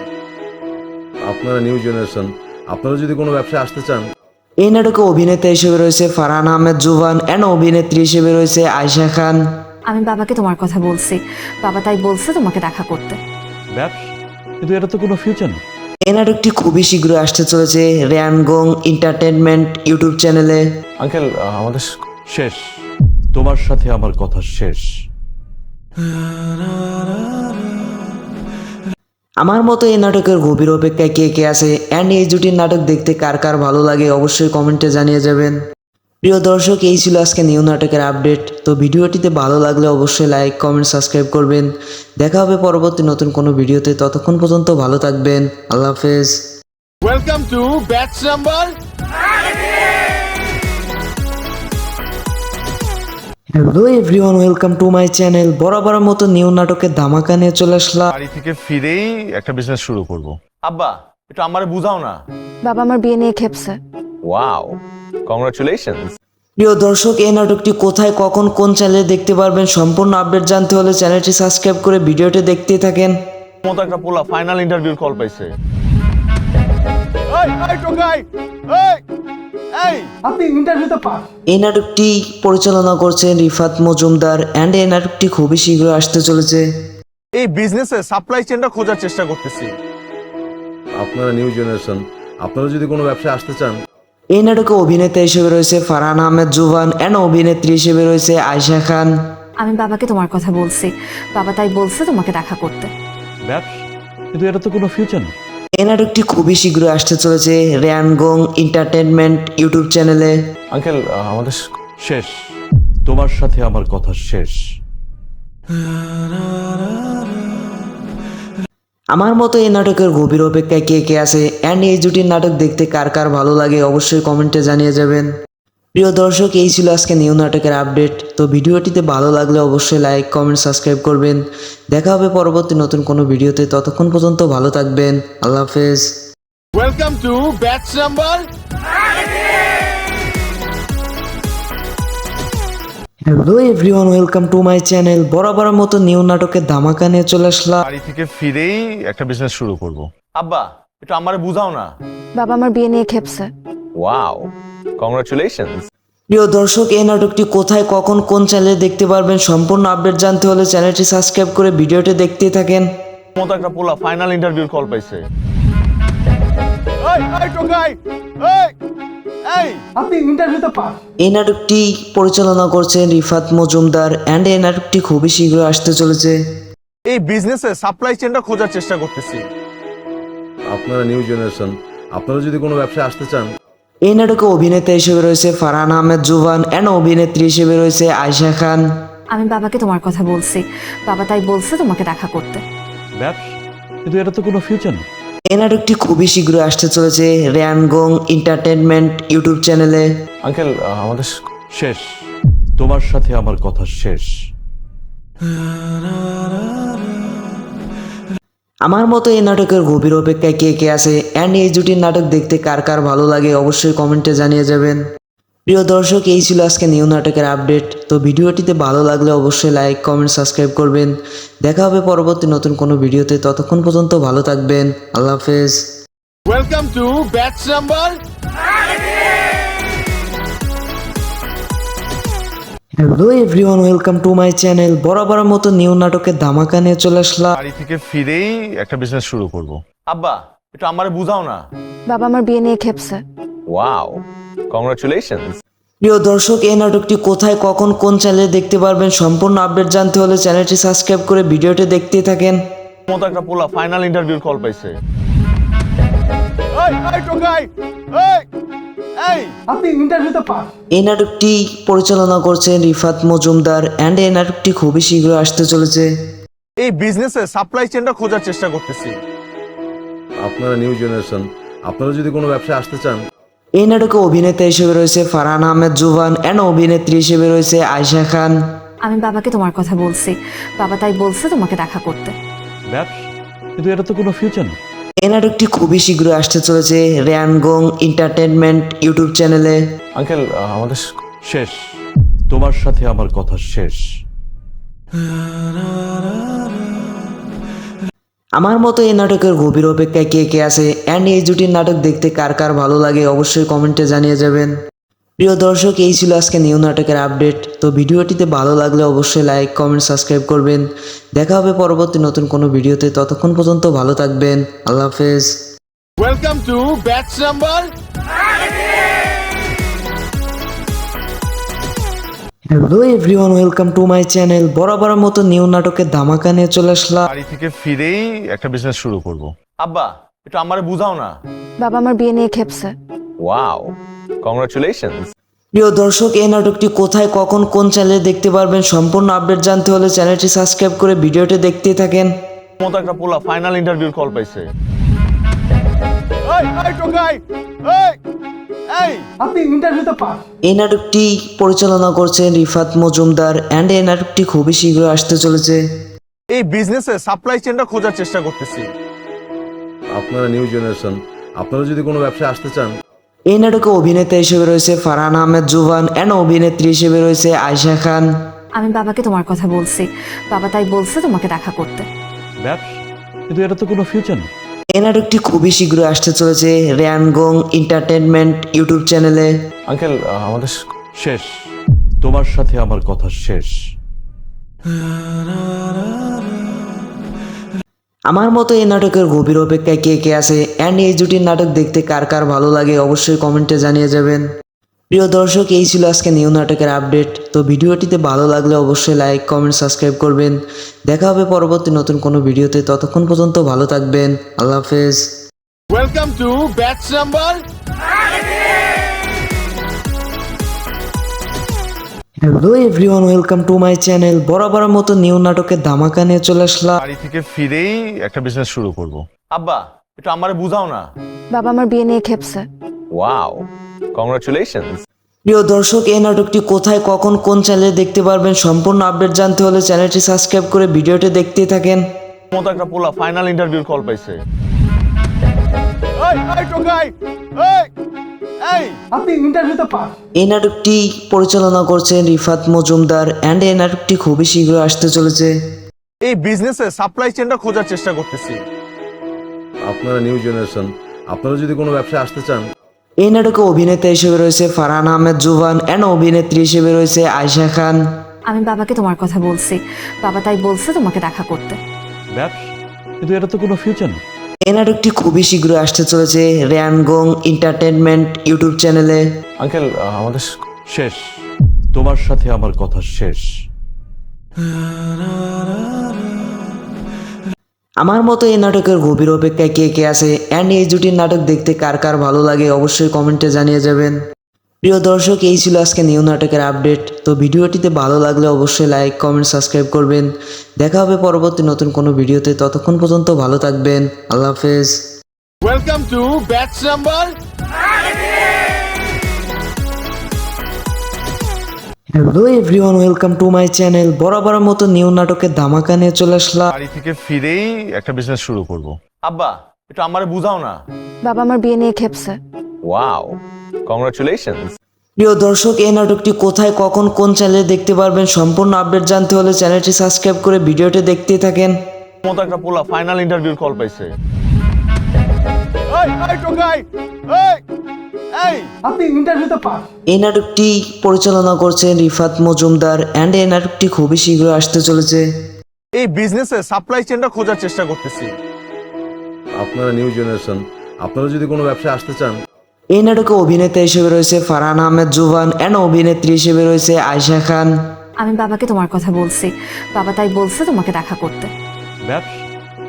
আপনারা নিউ জেনারেশন, আপনারা যদি কোনো ব্যবসায় আসতে চান, এই নাটকে অভিনেতা হিসেবে রয়েছে ফারহান আহমেদ জুবান অ্যান্ড অভিনেত্রী হিসেবে রয়েছে আয়শা খান। আমি বাবাকে তোমার কথা বলছি, বাবা তাই বলছে তোমাকে দেখা করতে। ব্যবসা, কিন্তু এটা তো কোনো ফিউচার নেই। এই নাটকটি খুবই শীঘ্রই আসতে চলেছে রেয়ানগং এন্টারটেনমেন্ট ইউটিউব চ্যানেলে। আঙ্কেল আমাদের শেষ, তোমার সাথে আমার কথা শেষ। আমার মতো এই নাটকের গভীর অপেক্ষায় কে কে আছে অ্যান্ড এই জুটির নাটক দেখতে কার কার ভালো লাগে অবশ্যই কমেন্টে জানিয়ে যাবেন। প্রিয় দর্শক, এই ছিল আজকে নিউ নাটকের আপডেট। তো ভিডিওটিতে ভালো লাগলে অবশ্যই লাইক কমেন্ট সাবস্ক্রাইব করবেন। দেখা হবে পরবর্তী নতুন কোনো ভিডিওতে, ততক্ষণ পর্যন্ত ভালো থাকবেন। আল্লাহ হাফেজ। Welcome to batch number. Hello everyone, welcome to my channel. বরাবরের মতো নিউ নাটকের ধামাকা নিয়ে চলে আসলাম। বাড়ি থেকে ফিরেই একটা বিজনেস শুরু করব। আব্বা একটু আমারে বুঝাও না। বাবা আমার বিয়ে নিয়ে খেপছে। Wow, congratulations. প্রিয় দর্শক, এই নাটকটি কোথায় কখন কোন চ্যানেলে দেখতে পারবেন সম্পূর্ণ আপডেট জানতে হলে চ্যানেলটি সাবস্ক্রাইব করে ভিডিওটি দেখতেই থাকেন। মতো একটা পোলা ফাইনাল ইন্টারভিউর কল পাইছে। এই এই টোকাই, এই এই আপনি ইন্টারভিউতে পাস। এই নাটকটি পরিচালনা করছেন রিফাত মজুমদার অ্যান্ড এই নাটকটি খুবই শীঘ্রই আসতে চলেছে। এই বিজনেসে সাপ্লাই চেনটা খোঁজার চেষ্টা করতেছি। আপনারা নিউ জেনারেশন, আপনারা যদি কোনো ব্যবসায় আসতে চান, এই নাটকে অভিনেতা হিসেবে রয়েছে ফারহান আহমেদ জুবান অ্যান্ড অভিনেত্রী হিসেবে রয়েছে আয়শা খান। আমি বাবাকে তোমার কথা বলছি, বাবা তাই বলছে তোমাকে দেখা করতে। ব্যবসা, কিন্তু এটা তো কোনো ফিউচার নেই। এই নাটকটি খুবই শীঘ্রই আসতে চলেছে রেয়ানগং এন্টারটেনমেন্ট ইউটিউব চ্যানেলে। আঙ্কেল আমাদের শেষ, তোমার সাথে আমার কথা শেষ। আমার মতো এই নাটকের গভীর অপেক্ষায় কে কে আছে অ্যান্ড এই জুটির নাটক দেখতে কার কার ভালো লাগে অবশ্যই কমেন্টে জানিয়ে যাবেন। প্রিয় দর্শক, এই ছিল আজকে নিউ নাটকের আপডেট। তো ভিডিওটিতে ভালো লাগলে অবশ্যই লাইক কমেন্ট সাবস্ক্রাইব করবেন। দেখা হবে পরবর্তী নতুন কোনো ভিডিওতে, ততক্ষণ পর্যন্ত ভালো থাকবেন। আল্লাহ হাফেজ। to batch number. Hello everyone, welcome to my channel. বরাবর মতো নিউ নাটকের ধামাকা নিয়ে চলে আসলাম। বাড়ি থেকে ফিরেই একটা বিজনেস শুরু করব। আব্বা, একটু আমারে বুঝাও না। বাবা আমার বিয়ে নিয়ে খেপছে। Wow, congratulations. প্রিয় দর্শক, এই নাটকটি কোথায়, কখন, কোন চ্যানেলে দেখতে পারবেন সম্পূর্ণ আপডেট জানতে হলে চ্যানেলটি সাবস্ক্রাইব করে ভিডিওটি দেখতেই থাকেন। মতো একটা পোলা ফাইনাল ইন্টারভিউর কল পাইছে। এই টোকাই, এই আপনি ইন্টারভিউতে পাস। এই নাটকটি পরিচালনা করছেন রিফাত মজুমদার অ্যান্ড এই নাটকটি খুবই শীঘ্রই আসতে চলেছে। এই বিজনেসে সাপ্লাই চেনটা খোঁজার চেষ্টা করতেছি। আপনারা নিউ জেনারেশন, আপনারা যদি কোনো ব্যবসায় আসতে চান, এই নাটকে অভিনেতা হিসেবে রয়েছে ফারহান আহমেদ জুবান অ্যান্ড অভিনেত্রী হিসেবে রয়েছে আয়েশা খান। আমি বাবাকে তোমার কথা বলছি, বাবা তাই বলছে তোমাকে দেখা করতে। ব্যবসা, কিন্তু এটা তো কোনো ফিউচার নেই। এই নাটকটি খুবই শীঘ্রই আসতে চলেছে রিয়ানগং এন্টারটেনমেন্ট ইউটিউব চ্যানেলে। আঙ্কেল, আমাদের শেষ, তোমার সাথে আমার কথা শেষ। আমার মতো এই নাটকের গভীর অপেক্ষায় কে কে আছে অ্যান্ড এই জুটির নাটক দেখতে কার কার ভালো লাগে অবশ্যই কমেন্টে জানিয়ে যাবেন। প্রিয় দর্শক, এই ছিল আজকে নিউ নাটকের আপডেট। তো ভিডিওটিতে ভালো লাগলে অবশ্যই লাইক, কমেন্ট, সাবস্ক্রাইব করবেন। দেখা হবে পরবর্তী নতুন কোনো ভিডিওতে। ততক্ষণ পর্যন্ত ভালো থাকবেন। আল্লাহ হাফেজ। Welcome to batch number. Hello everyone, welcome to my channel. বরাবর মতো নিউ নাটকের ধামাকা নিয়ে চলে আসলাম। বাড়ি থেকে ফিরেই একটা বিজনেস শুরু করব। আব্বা, একটু আমারে বুঝাও না। বাবা আমার বিয়ে নিয়ে খেপছে। Wow, congratulations. প্রিয় দর্শক, এই নাটকটি কোথায়, কখন, কোন চ্যানেলে দেখতে পারবেন সম্পূর্ণ আপডেট জানতে হলে চ্যানেলটি সাবস্ক্রাইব করে ভিডিওটি দেখতেই থাকেন। মতো একটা পোলা ফাইনাল ইন্টারভিউর কল পাইছে। এই টোকাই, এই আপনি ইন্টারভিউতে পাস। এই নাটকটি পরিচালনা করছেন রিফাত মজুমদার অ্যান্ড এই নাটকটি খুবই শীঘ্রই আসতে চলেছে। এই বিজনেসে সাপ্লাই চেনটা খোঁজার চেষ্টা করতেছি। আপনারা নিউ জেনারেশন, আপনারা যদি কোনো ব্যবসায় আসতে চান, এই নাটকে অভিনেতা হিসেবে রয়েছে ফারহান আহমেদ জুবান অ্যান্ড অভিনেত্রী হিসেবে রয়েছে আয়েশা খান। আমি বাবাকে তোমার কথা বলছি, বাবা তাই বলছে তোমাকে দেখা করতে। ব্যবসা, কিন্তু এটা তো কোনো ফিউচার নেই। এই নাটকটি খুবই শীঘ্রই আসতে চলেছে রিয়ানগং এন্টারটেনমেন্ট ইউটিউব চ্যানেলে। আঙ্কেল, আমাদের শেষ, তোমার সাথে আমার কথা শেষ। আমার মতো এই নাটকের গভীর অপেক্ষায় কে কে আছে অ্যান্ড এই জুটির নাটক দেখতে কার কার ভালো লাগে অবশ্যই কমেন্টে জানিয়ে যাবেন। প্রিয় দর্শক, এই ছিল আজকে নিউ নাটকের আপডেট। তো ভিডিওটিতে ভালো লাগলে অবশ্যই লাইক, কমেন্ট, সাবস্ক্রাইব করবেন। দেখা হবে পরবর্তী নতুন কোনো ভিডিওতে। ততক্ষণ পর্যন্ত ভালো থাকবেন। আল্লাহ হাফেজ। Welcome to batch number. Hello everyone, welcome to my channel. বরাবর মতো নিউ নাটকের ধামাকা নিয়ে চলে আসলাম। বাড়ি থেকে ফিরেই একটা বিজনেস শুরু করব। আব্বা, একটু আমারে বুঝাও না। বাবা আমার বিয়ে নিয়ে খেপছে। Wow, congratulations. প্রিয় দর্শক, এই নাটকটি কোথায়, কখন, কোন চ্যানেলে দেখতে পারবেন সম্পূর্ণ আপডেট জানতে হলে চ্যানেলটি সাবস্ক্রাইব করে ভিডিওটি দেখতেই থাকেন। মতো একটা পোলা ফাইনাল ইন্টারভিউর কল পাইছে। এই টোকাই, এই আপনি ইন্টারভিউতে পাস। এই নাটকটি পরিচালনা করছেন রিফাত মজুমদার অ্যান্ড এই নাটকটি খুবই শীঘ্রই আসতে চলেছে। এই বিজনেসে সাপ্লাই চেনটা খোঁজার চেষ্টা করতেছি। আপনারা নিউ জেনারেশন, আপনারা যদি কোনো ব্যবসায় আসতে চান, এই নাটকে অভিনেতা হিসেবে রয়েছে ফারহান আহমেদ জুবান অ্যান্ড অভিনেত্রী হিসেবে রয়েছে আয়েশা খান। আমি বাবাকে তোমার কথা বলছি, বাবা তাই বলছে তোমাকে দেখা করতে। ব্যবসা, কিন্তু এটা তো কোনো ফিউচার নেই। এই নাটকটি খুবই শীঘ্রই আসতে চলেছে রিয়ানগং এন্টারটেনমেন্ট ইউটিউব চ্যানেলে। আঙ্কেল, আমাদের শেষ, তোমার সাথে আমার কথা শেষ। আমার মতো এই নাটকের গভীর অপেক্ষায় কে কে আছে অ্যান্ড এই জুটির নাটক দেখতে কার কার ভালো লাগে অবশ্যই কমেন্টে জানিয়ে যাবেন। প্রিয় দর্শক, এই ছিল আজকে নিউ নাটকের আপডেট। তো ভিডিওটিতে ভালো লাগলে অবশ্যই লাইক, কমেন্ট, সাবস্ক্রাইব করবেন। দেখা হবে পরবর্তী নতুন কোনো ভিডিওতে। ততক্ষণ পর্যন্ত ভালো থাকবেন। আল্লাহ হাফেজ। Welcome to batch number. Hello everyone, welcome to my channel. বরাবর মতো নিউ নাটকের ধামাকা নিয়ে চলে আসলাম। বাড়ি থেকে ফিরেই একটা বিজনেস শুরু করব। আব্বা, একটু আমারে বুঝাও না। বাবা আমার বিয়ে নিয়ে খেপছে। Wow, congratulations. প্রিয় দর্শক, এই নাটকটি কোথায়, কখন, কোন চ্যানেলে দেখতে পারবেন সম্পূর্ণ আপডেট জানতে হলে চ্যানেলটি সাবস্ক্রাইব করে ভিডিওটি দেখতেই থাকেন। মতো একটা পোলা ফাইনাল ইন্টারভিউর কল পাইছে। এই টোকাই, এই আপনি ইন্টারভিউতে পাস। এই নাটকটি পরিচালনা করছেন রিফাত মজুমদার অ্যান্ড এই নাটকটি খুবই শীঘ্র আসতে চলেছে। এই বিজনেসে সাপ্লাই চেনটা খোঁজার চেষ্টা করতেছি। আপনারা নিউ জেনারেশন, আপনারা যদি কোনো ব্যবসায় আসতে চান, এই নাটকে অভিনেতা হিসেবে রয়েছে ফারহান আহমেদ জুবান অ্যান্ড অভিনেত্রী হিসেবে রয়েছে আয়েশা খান। আমি বাবাকে তোমার কথা বলছি, বাবা তাই বলছে তোমাকে দেখা করতে। ব্যবসা, কিন্তু এটা তো কোনো ফিউচার নেই। এই নাটকটি খুবই শীঘ্র আসতে চলেছে রেয়ানগং এন্টারটেনমেন্ট ইউটিউব চ্যানেলে। আঙ্কেল আমাদের শেষ, তোমার সাথে আমার কথা শেষ। আমার মতো এই নাটকের গভীর অপেক্ষায় কে কে আছে অ্যান্ড এই জুটির নাটক দেখতে কার কার ভালো লাগে অবশ্যই কমেন্টে জানিয়ে যাবেন। প্রিয় দর্শক, এই ছিল আজকে নিউ নাটকের আপডেট। তো ভিডিওটিতে ভালো লাগলে অবশ্যই লাইক কমেন্ট সাবস্ক্রাইব করবেন। দেখা হবে পরবর্তী নতুন কোনো ভিডিওতে, ততক্ষণ পর্যন্ত ভালো থাকবেন। আল্লাহ হাফেজ। Welcome to batch number. Hello everyone, welcome to my channel. বরাবরের মতো নিউ নাটকের ধামাকা নিয়ে চলে আসলাম। বাড়ি থেকে ফিরেই একটা বিজনেস শুরু করব। আব্বা একটু আমারে বুঝাও না। বাবা আমার বিয়ে নিয়ে খেপছে। Wow, congratulations. প্রিয় দর্শক, এই নাটকটি কোথায় কখন কোন চ্যানেলে দেখতে পারবেন সম্পূর্ণ আপডেট জানতে হলে চ্যানেলটি সাবস্ক্রাইব করে ভিডিওটি দেখতেই থাকেন। মতো একটা পোলা ফাইনাল ইন্টারভিউর কল পাইছে। এই টোকাই, এই আপনি ইন্টারভিউতে পাস। এই নাটকটি পরিচালনা করছেন রিফাত মজুমদার অ্যান্ড এই নাটকটি খুবই শীঘ্র আসতে চলেছে। এই বিজনেসে সাপ্লাই চেনটা খোঁজার চেষ্টা করতেছি। আপনারা নিউ জেনারেশন, আপনারা যদি কোনো ব্যবসায় আসতে চান, এই নাটকে অভিনেতা হিসেবে রয়েছে ফারহান আহমেদ জুবান অ্যান্ড অভিনেত্রী হিসেবে রয়েছে আয়েশা খান। আমি বাবাকে তোমার কথা বলছি, বাবা তাই বলছে তোমাকে দেখা করতে। ব্যবসা,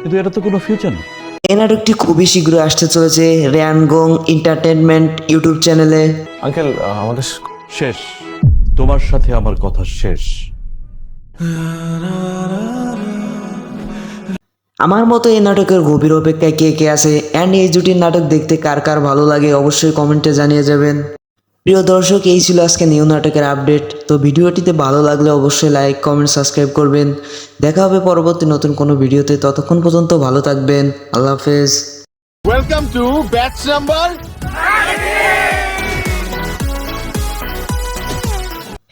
কিন্তু এটা তো কোনো ফিউচার নেই। এই নাটকটি খুবই শীঘ্র আসতে চলেছে রেয়ানগং এন্টারটেনমেন্ট ইউটিউব চ্যানেলে। আঙ্কেল আমাদের শেষ, তোমার সাথে আমার কথা শেষ। আমার মতো এই নাটকের গভীর অপেক্ষায় কে কে আছে অ্যান্ড এই জুটির নাটক দেখতে কার কার ভালো লাগে অবশ্যই কমেন্টে জানিয়ে যাবেন। প্রিয় দর্শক, এই ছিল আজকে নিউ নাটকের আপডেট। তো ভিডিওটিতে ভালো লাগলে অবশ্যই লাইক কমেন্ট সাবস্ক্রাইব করবেন। দেখা হবে পরবর্তী নতুন কোনো ভিডিওতে, ততক্ষণ পর্যন্ত ভালো থাকবেন। আল্লাহ হাফেজ। Welcome to batch number.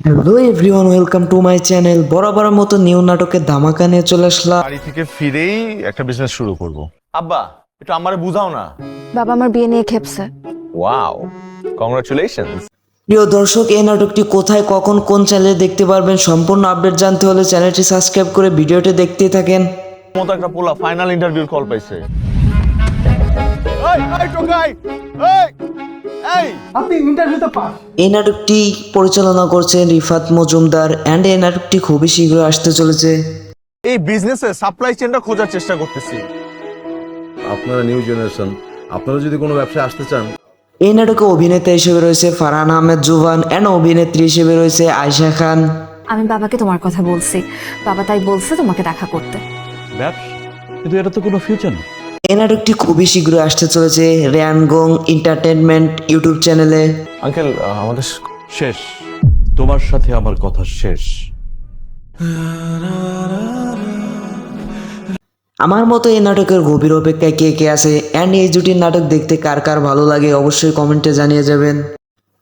Hello everyone, welcome to my channel. বরাবরের মতো নিউ নাটকের ধামাকা নিয়ে চলে আসলাম। বাড়ি থেকে ফিরেই একটা বিজনেস শুরু করব। আব্বা একটু আমারে বুঝাও না। বাবা আমার বিয়ে নিয়ে খেপছে। Wow, congratulations. প্রিয় দর্শক, এই নাটকটি কোথায় কখন কোন চ্যানেলে দেখতে পারবেন সম্পূর্ণ আপডেট জানতে হলে চ্যানেলটি সাবস্ক্রাইব করে ভিডিওটি দেখতেই থাকেন। মতো একটা পোলা ফাইনাল ইন্টারভিউর কল পাইছে। এই টোকাই, এই আপনি ইন্টারভিউতে পাস। এই নাটকটি পরিচালনা করছেন রিফাত মজুমদার অ্যান্ড এই নাটকটি খুবই শীঘ্র আসতে চলেছে। এই বিজনেসে সাপ্লাই চেনটা খোঁজার চেষ্টা করতেছি। আপনারা নিউ জেনারেশন, আপনারা যদি কোনো ব্যবসায় আসতে চান, এই নাটকে অভিনেতা হিসেবে রয়েছে ফারহান আহমেদ জুবান অ্যান্ড অভিনেত্রী হিসেবে রয়েছে আয়েশা খান। আমি বাবাকে তোমার কথা বলছি, বাবা তাই বলছে তোমাকে দেখা করতে। ব্যবসা, কিন্তু এটা তো কোনো ফিউচার নেই। এই নাটকটি খুবই শীঘ্র আসতে চলেছে রেয়ানগং এন্টারটেনমেন্ট ইউটিউব চ্যানেলে। আঙ্কেল আমাদের শেষ, তোমার সাথে আমার কথা শেষ। আমার মতো এই নাটকের গভীর অপেক্ষায় কে কে আছে অ্যান্ড এই জুটির নাটক দেখতে কার কার ভালো লাগে অবশ্যই কমেন্টে জানিয়ে যাবেন।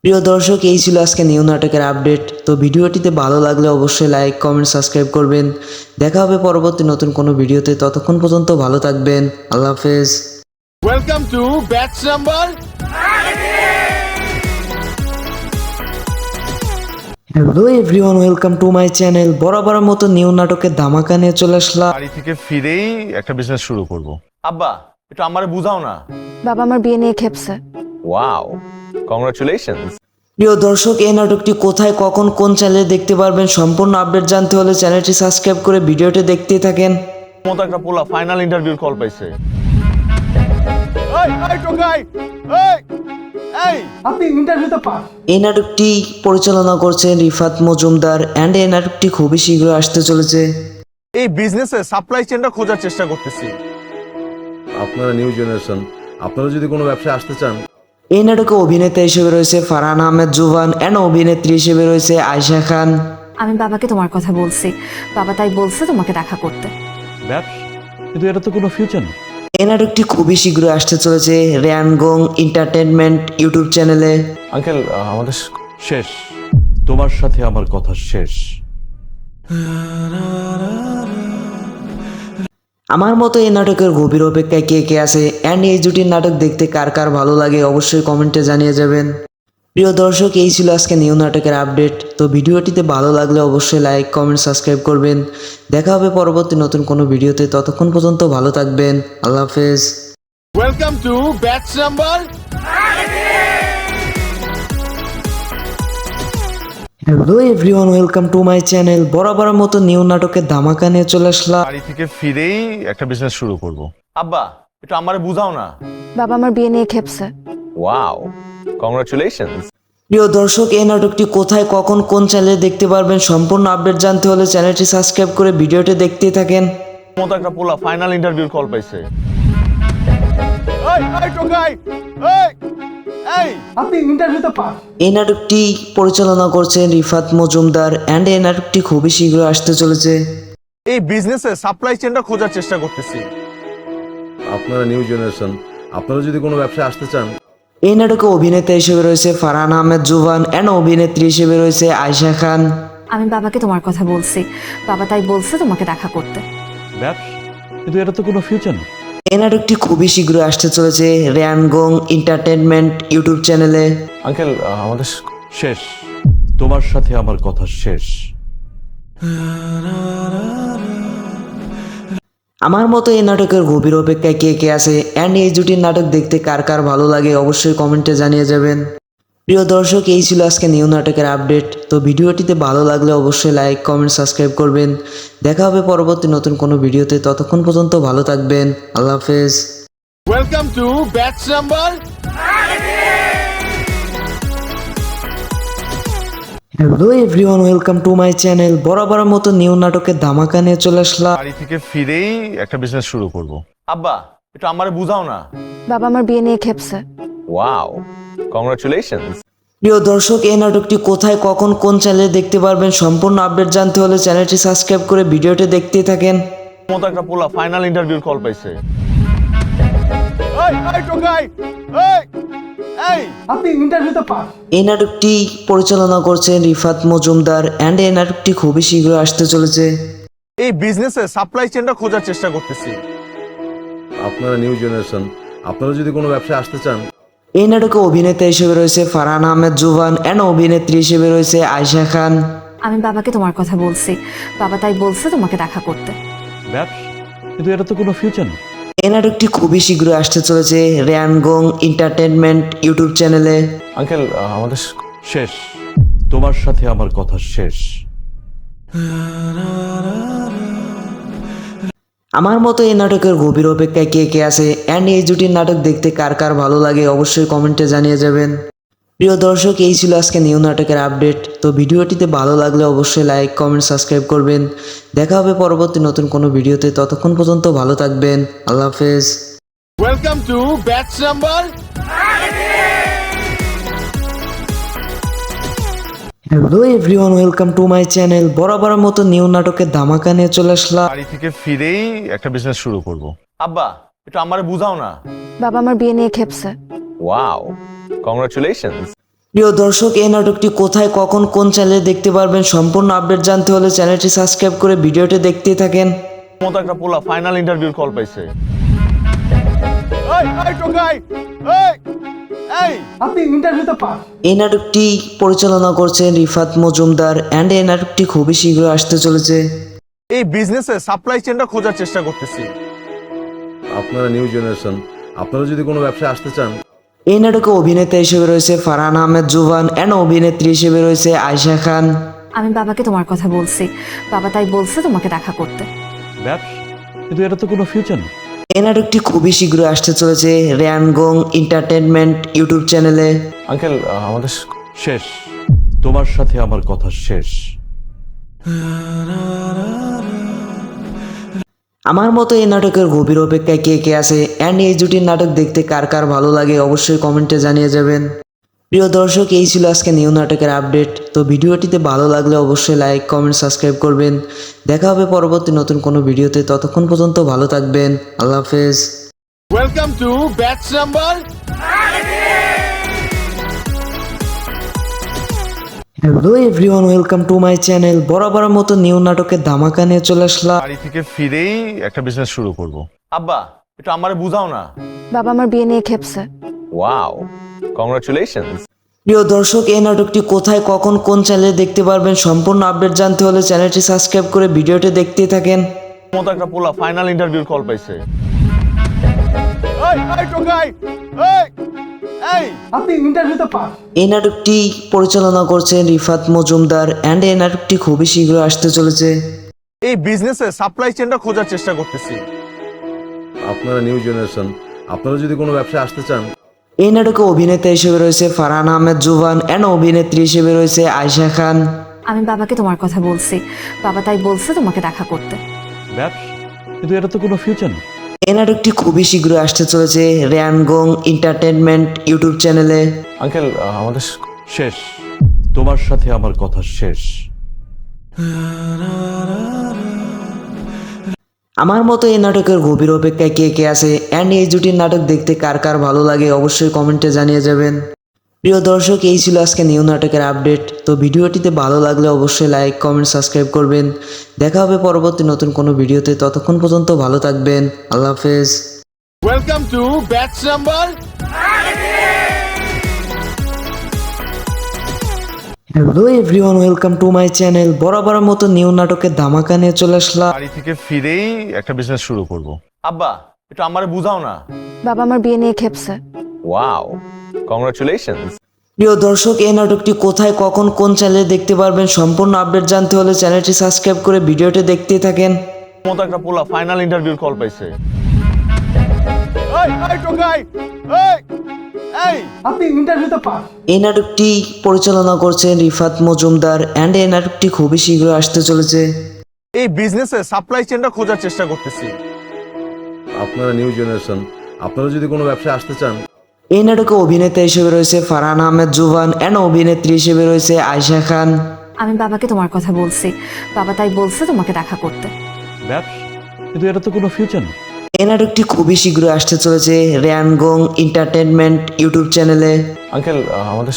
প্রিয় দর্শক, এই ছিল আজকে নিউ নাটকের আপডেট। তো ভিডিওটিতে ভালো লাগলে অবশ্যই লাইক কমেন্ট সাবস্ক্রাইব করবেন। দেখা হবে পরবর্তী নতুন কোনো ভিডিওতে, ততক্ষণ পর্যন্ত ভালো থাকবেন। আল্লাহ হাফেজ। Welcome to batch number. Hello everyone, welcome to my channel. বরাবরের মতো নিউ নাটকের ধামাকা নিয়ে চলে আসলাম। বাড়ি থেকে ফিরেই একটা বিজনেস শুরু করব। আব্বা একটু আমারে বুঝাও না। বাবা আমার বিয়ে নিয়ে খেপছে। Wow, congratulations. প্রিয় দর্শক, এই নাটকটি কোথায় কখন কোন চ্যানেলে দেখতে পারবেন সম্পূর্ণ আপডেট জানতে হলে চ্যানেলটি সাবস্ক্রাইব করে ভিডিওটি দেখতেই থাকেন। মতো একটা পোলা ফাইনাল ইন্টারভিউর কল পাইছে। এই টোকাই, এই আপনি ইন্টারভিউতে পাস। এই নাটকটি পরিচালনা করছেন রিফাত মজুমদার অ্যান্ড এই নাটকটি খুবই শীঘ্র আসতে চলেছে। এই বিজনেসে সাপ্লাই চেনটা খোঁজার চেষ্টা করতেছি। আপনারা নিউ জেনারেশন, আপনারা যদি কোনো ব্যবসায় আসতে চান, এই নাটকে অভিনেতা হিসেবে রয়েছে ফারহান আহমেদ জুবান অ্যান্ড অভিনেত্রী হিসেবে রয়েছে আয়েশা খান। আমি বাবাকে তোমার কথা বলছি, বাবা তাই বলছে তোমাকে দেখা করতে। ব্যবসা, কিন্তু এটা তো কোনো ফিউচার নেই। এই নাটকটি খুবই শীঘ্রই আসতে চলেছে রেয়ানগং এন্টারটেনমেন্ট ইউটিউব চ্যানেলে। আঙ্কেল আমাদের শেষ, তোমার সাথে আমার কথা শেষ। আমার মতো এই নাটকের গভীর অপেক্ষায় কে কে আছে অ্যান্ড এই জুটির নাটক দেখতে কার কার ভালো লাগে অবশ্যই কমেন্টে জানিয়ে যাবেন। প্রিয় দর্শক, এই ছিল আজকে নিউ নাটকের আপডেট। তো ভিডিওটিতে ভালো লাগলে অবশ্যই লাইক কমেন্ট সাবস্ক্রাইব করবেন। দেখা হবে পরবর্তী নতুন কোনো ভিডিওতে, ততক্ষণ পর্যন্ত ভালো থাকবেন। আল্লাহ হাফেজ। Welcome to batch number. Hello everyone, welcome to my channel. বরাবরের মতো নিউ নাটকের ধামাকা নিয়ে চলে আসলাম। বাড়ি থেকে ফিরেই একটা বিজনেস শুরু করব। আব্বা একটু আমারে বুঝাও না। বাবা আমার বিয়ে নিয়ে খেপছে। Wow, congratulations. প্রিয় দর্শক, এই নাটকটি কোথায় কখন কোন চ্যানেলে দেখতে পারবেন সম্পূর্ণ আপডেট জানতে হলে চ্যানেলটি সাবস্ক্রাইব করে ভিডিওটি দেখতেই থাকেন। মতো একটা পোলা ফাইনাল ইন্টারভিউর কল পাইছে। এই টোকাই, এই আপনি ইন্টারভিউতে পাস। এই নাটকটি পরিচালনা করছেন রিফাত মজুমদার অ্যান্ড এই নাটকটি খুবই শীঘ্রই আসতে চলেছে। এই বিজনেসে সাপ্লাই চেনটা খোঁজার চেষ্টা করতেছি। আপনারা নিউ জেনারেশন, আপনারা যদি কোনো ব্যবসায় আসতে চান, এই নাটকে অভিনেতা হিসেবে রয়েছে ফারহান আহমেদ জুবান অ্যান্ড অভিনেত্রী হিসেবে রয়েছে আয়শা খান। আমি বাবাকে তোমার কথা বলছি, বাবা তাই বলছে তোমাকে দেখা করতে। ব্যবসা, কিন্তু এটা তো কোনো ফিউচার নেই। এই নাটকটি খুবই শীঘ্রই আসতে চলেছে রেয়ানগং এন্টারটেনমেন্ট ইউটিউব চ্যানেলে। আঙ্কেল আমাদের শেষ, তোমার সাথে আমার কথা শেষ। আমার মতো এই নাটকের গভীর অপেক্ষায় কে কে আছে অ্যান্ড এই জুটির নাটক দেখতে কার কার ভালো লাগে অবশ্যই কমেন্টে জানিয়ে যাবেন। প্রিয় দর্শক, এই ছিল আজকে নিউ নাটকের আপডেট। তো ভিডিওটিতে ভালো লাগলে অবশ্যই লাইক কমেন্ট সাবস্ক্রাইব করবেন। দেখা হবে পরবর্তী নতুন কোনো ভিডিওতে, ততক্ষণ পর্যন্ত ভালো থাকবেন। আল্লাহ হাফেজ। Welcome to batch number. Hello everyone, welcome to my channel. বরাবরের মতো নিউ নাটকের ধামাকা নিয়ে চলে আসলাম। বাড়ি থেকে ফিরেই একটা বিজনেস শুরু করব। আব্বা একটু আমারে বুঝাও না। বাবা আমার বিয়ে নিয়ে খেপছে। Wow, congratulations. প্রিয় দর্শক, এই নাটকটি কোথায় কখন কোন চ্যানেলে দেখতে পারবেন সম্পূর্ণ আপডেট জানতে হলে চ্যানেলটি সাবস্ক্রাইব করে ভিডিওটি দেখতেই থাকেন। মতো একটা পোলা ফাইনাল ইন্টারভিউর কল পাইছে। এই টোকাই, এই আপনি ইন্টারভিউতে পাস। এই নাটকটি পরিচালনা করছেন রিফাত মজুমদার অ্যান্ড এই নাটকটি খুবই শীঘ্রই আসতে চলেছে। এই বিজনেসে সাপ্লাই চেনটা খোঁজার চেষ্টা করতেছি। আপনারা নিউ জেনারেশন, আপনারা যদি কোনো ব্যবসায় আসতে চান, এই নাটকে অভিনেতা হিসেবে রয়েছে ফারহান আহমেদ জুবান অ্যান্ড অভিনেত্রী হিসেবে রয়েছে আয়শা খান। আমি বাবাকে তোমার কথা বলছি, বাবা তাই বলছে তোমাকে দেখা করতে। ব্যবসা, কিন্তু এটা তো কোনো ফিউচার নেই। এই নাটকটি খুবই শীঘ্রই আসতে চলেছে রেয়ানগং এন্টারটেনমেন্ট ইউটিউব চ্যানেলে। আঙ্কেল আমাদের শেষ, তোমার সাথে আমার কথা শেষ। আমার মতো এই নাটকের গভীর অপেক্ষায় কে কে আছে অ্যান্ড এই জুটির নাটক দেখতে কার কার ভালো লাগে অবশ্যই কমেন্টে জানিয়ে যাবেন। প্রিয় দর্শক, এই ছিল আজকে নিউ নাটকের আপডেট। তো ভিডিওটিতে ভালো লাগলে অবশ্যই লাইক কমেন্ট সাবস্ক্রাইব করবেন। দেখা হবে পরবর্তী নতুন কোনো ভিডিওতে, ততক্ষণ পর্যন্ত ভালো থাকবেন। আল্লাহ হাফেজ। Welcome to batch number. Hello everyone, welcome to my channel. বরাবরের মতো নিউ নাটকের ধামাকা নিয়ে চলে আসলাম। বাড়ি থেকে ফিরেই একটা বিজনেস শুরু করব। আব্বা একটু আমারে বুঝাও না। বাবা আমার বিয়ে নিয়ে খেপছে। Wow, congratulations. প্রিয় দর্শক, এই নাটকটি কোথায় কখন কোন চ্যানেলে দেখতে পারবেন সম্পূর্ণ আপডেট জানতে হলে চ্যানেলটি সাবস্ক্রাইব করে ভিডিওটি দেখতেই থাকেন। মতো একটা পোলা ফাইনাল ইন্টারভিউর কল পাইছে। এই টোকাই, এই আপনি ইন্টারভিউতে পাস। এই নাটকটি পরিচালনা করছেন রিফাত মজুমদার অ্যান্ড এই নাটকটি খুবই শীঘ্রই আসতে চলেছে। এই বিজনেসে সাপ্লাই চেনটা খোঁজার চেষ্টা করতেছি। আপনারা নিউ জেনারেশন, আপনারা যদি কোনো ব্যবসায় আসতে চান, এই নাটকে অভিনেতা হিসেবে রয়েছে ফারহান আহমেদ জুবান অ্যান্ড অভিনেত্রী হিসেবে রয়েছে আয়শা খান। আমি বাবাকে তোমার কথা বলছি, বাবা তাই বলছে তোমাকে দেখা করতে। ব্যবসা, কিন্তু এটা তো কোনো ফিউচার নেই। এই নাটকটি খুবই শীঘ্রই আসতে চলেছে রেয়ানগং এন্টারটেনমেন্ট ইউটিউব চ্যানেলে। আঙ্কেল আমাদের শেষ, তোমার সাথে আমার কথা শেষ। আমার মতো এই নাটকের গভীর অপেক্ষায় কে কে আছে অ্যান্ড এই জুটির নাটক দেখতে কার কার ভালো লাগে অবশ্যই কমেন্টে জানিয়ে যাবেন। প্রিয় দর্শক, এই ছিল আজকে নিউ নাটকের আপডেট। তো ভিডিওটিতে ভালো লাগলে অবশ্যই লাইক কমেন্ট সাবস্ক্রাইব করবেন। দেখা হবে পরবর্তী নতুন কোনো ভিডিওতে, ততক্ষণ পর্যন্ত ভালো থাকবেন। আল্লাহ হাফেজ। Welcome to batch number. Hello everyone, welcome to my channel. বরাবর মতো নিউ নাটকের ধামাকা নিয়ে চলে আসলাম। বাড়ি থেকে ফিরেই একটা বিজনেস শুরু করব। আব্বা একটু আমারে বুঝাও না। বাবা আমার বিয়ে নিয়ে খেপছে। Wow, congratulations. প্রিয় দর্শক, এই নাটকটি কোথায়, কখন, কোন চ্যানেলে দেখতে পারবেন সম্পূর্ণ আপডেট জানতে হলে চ্যানেলটি সাবস্ক্রাইব করে ভিডিওটি দেখতেই থাকেন। মতো একটা পোলা ফাইনাল ইন্টারভিউর কল পাইছে। এই টোকাই, এই আপনি ইন্টারভিউতে পাস। এই নাটকটি পরিচালনা করছেন রিফাত মজুমদার অ্যান্ড এই নাটকটি খুবই শীঘ্র আসতে চলেছে। এই বিজনেসে সাপ্লাই চেনটা খোঁজার চেষ্টা করতেছি। আপনারা নিউ জেনারেশন, আপনারা যদি কোনো ব্যবসায় আসতে চান, এই নাটকে অভিনেতা হিসেবে রয়েছে ফারহান আহমেদ জুবান অ্যান্ড অভিনেত্রী হিসেবে রয়েছে আয়েশা খান। আমি বাবাকে তোমার কথা বলছি, বাবা তাই বলছে তোমাকে দেখা করতে। ব্যবসা, কিন্তু এটা তো কোনো ফিউচার নেই। এই নাটকটি খুবই শীঘ্র আসতে চলেছে রেয়ানগং এন্টারটেনমেন্ট ইউটিউব চ্যানেলে। আঙ্কেল আমাদের শেষ, তোমার সাথে আমার কথা শেষ। আমার মতো এই নাটকের গভীর অপেক্ষায় কে কে আছে অ্যান্ড এই জুটির নাটক দেখতে কার কার ভালো লাগে অবশ্যই কমেন্টে জানিয়ে যাবেন। প্রিয় দর্শক, এই ছিল আজকে নিউ নাটকের আপডেট। তো ভিডিওটিতে ভালো লাগলে অবশ্যই লাইক, কমেন্ট, সাবস্ক্রাইব করবেন। দেখা হবে পরবর্তী নতুন কোনো ভিডিওতে। ততক্ষণ পর্যন্ত ভালো থাকবেন। আল্লাহ হাফেজ। Welcome to batch number. Hello everyone, welcome to my channel. বরাবর মতো নিউ নাটকের ধামাকা নিয়ে চলে আসলাম। বাড়ি থেকে ফিরেই একটা বিজনেস শুরু করব। আব্বা একটু আমারে বুঝাও না। বাবা আমার বিয়ে নিয়ে খেপছে। Wow, congratulations. প্রিয় দর্শক, এই নাটকটি কোথায়, কখন, কোন চ্যানেলে দেখতে পারবেন সম্পূর্ণ আপডেট জানতে হলে চ্যানেলটি সাবস্ক্রাইব করে ভিডিওটি দেখতেই থাকেন। মতো একটা পোলা ফাইনাল ইন্টারভিউর কল পাইছে। এই টোকাই, এই আপনি ইন্টারভিউতে পাস। এই নাটকটি পরিচালনা করছেন রিফাত মজুমদার অ্যান্ড এই নাটকটি খুবই শীঘ্র আসতে চলেছে। এই বিজনেসে সাপ্লাই চেনটা খোঁজার চেষ্টা করতেছি। আপনারা নিউ জেনারেশন, আপনারা যদি কোনো ব্যবসায় আসতে চান, এই নাটকে অভিনেতা হিসেবে রয়েছে ফারহান আহমেদ জুবান অ্যান্ড অভিনেত্রী হিসেবে রয়েছে আয়েশা খান। আমি বাবাকে তোমার কথা বলছি, বাবা তাই বলছে তোমাকে দেখা করতে। ব্যবসা, কিন্তু এটা তো কোনো ফিউচার নেই। এই নাটকটি খুবই শীঘ্র আসতে চলেছে রেয়ানগং এন্টারটেনমেন্ট ইউটিউব চ্যানেলে। আঙ্কেল আমাদের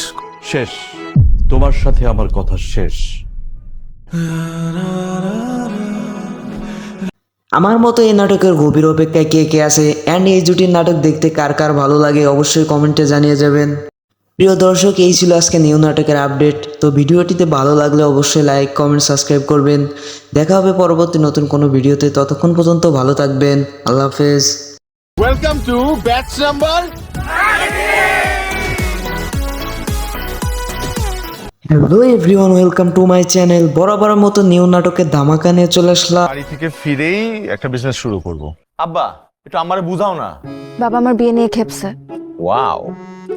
শেষ, তোমার সাথে আমার কথা শেষ। আমার মতো এই নাটকের গভীর অপেক্ষায় কে কে আছে অ্যান্ড এই জুটির নাটক দেখতে কার কার ভালো লাগে অবশ্যই কমেন্টে জানিয়ে যাবেন। প্রিয় দর্শক, এই ছিল আজকে নিউ নাটকের আপডেট। তো ভিডিওটিতে ভালো লাগলে অবশ্যই লাইক, কমেন্ট, সাবস্ক্রাইব করবেন। দেখা হবে পরবর্তী নতুন কোনো ভিডিওতে। ততক্ষণ পর্যন্ত ভালো থাকবেন। আল্লাহ হাফেজ। Welcome to batch number. Hello everyone, welcome to my channel. বরাবর মতো নিউ নাটকের ধামাকা নিয়ে চলে আসলাম। বাড়ি থেকে ফিরেই একটা বিজনেস শুরু করব। আব্বা একটু আমারে বুঝাও না। বাবা আমার বিয়ে নিয়ে খেপছে। Wow,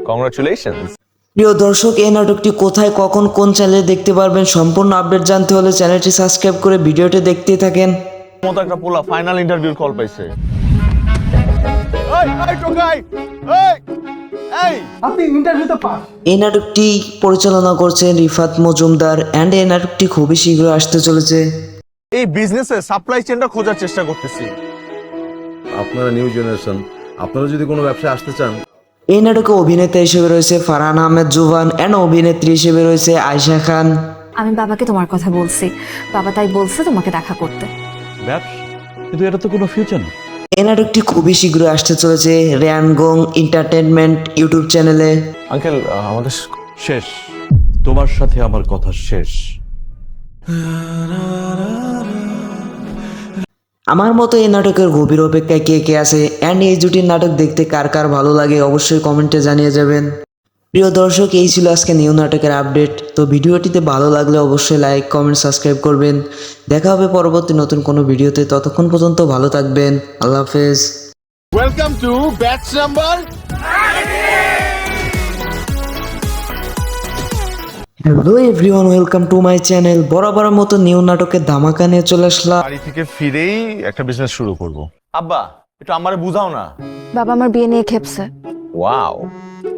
congratulations. প্রিয় দর্শক, এই নাটকটি কোথায়, কখন, কোন চ্যানেলে দেখতে পারবেন সম্পূর্ণ আপডেট জানতে হলে চ্যানেলটি সাবস্ক্রাইব করে ভিডিওটি দেখতেই থাকেন। মতো একটা পোলা ফাইনাল ইন্টারভিউর কল পাইছে। এই টোকাই, এই আপনি ইন্টারভিউতে পাস। এই নাটকটি পরিচালনা করছেন রিফাত মজুমদার অ্যান্ড এই নাটকটি খুবই শীঘ্র আসতে চলেছে। এই বিজনেসে সাপ্লাই চেনটা খোঁজার চেষ্টা করতেছি। আপনারা নিউ জেনারেশন, আপনারা যদি কোনো ব্যবসায় আসতে চান, এই নাটকে অভিনেতা হিসেবে রয়েছে ফারহান আহমেদ জুবান অ্যান্ড অভিনেত্রী হিসেবে রয়েছে আয়েশা খান। আমি বাবাকে তোমার কথা বলছি, বাবা তাই বলছে তোমাকে দেখা করতে। ব্যবসা, কিন্তু এটা তো কোনো ফিউচার নেই। এই নাটকটি খুবই শীঘ্র আসতে চলেছে রেয়ানগং এন্টারটেনমেন্ট ইউটিউব চ্যানেলে। আঙ্কেল আমাদের শেষ, তোমার সাথে আমার কথা শেষ। আমার মতো এই নাটকের গভীর অপেক্ষায় কে কে আছে অ্যান্ড এই জুটির নাটক দেখতে কার কার ভালো লাগে অবশ্যই কমেন্টে জানিয়ে যাবেন। প্রিয় দর্শক, এই ছিল আজকে নিউ নাটকের আপডেট। তো ভিডিওটিতে ভালো লাগলে অবশ্যই লাইক, কমেন্ট, সাবস্ক্রাইব করবেন। দেখা হবে পরবর্তী নতুন কোনো ভিডিওতে। ততক্ষণ পর্যন্ত ভালো থাকবেন। আল্লাহ হাফেজ। Welcome to batch number. Hello everyone, welcome to my channel. বরাবর মতো নিউ নাটকের ধামাকা নিয়ে চলে আসলাম। বাড়ি থেকে ফিরেই একটা বিজনেস শুরু করব। আব্বা একটু আমারে বুঝাও না। বাবা আমার বিয়ে নিয়ে খেপছে। Wow,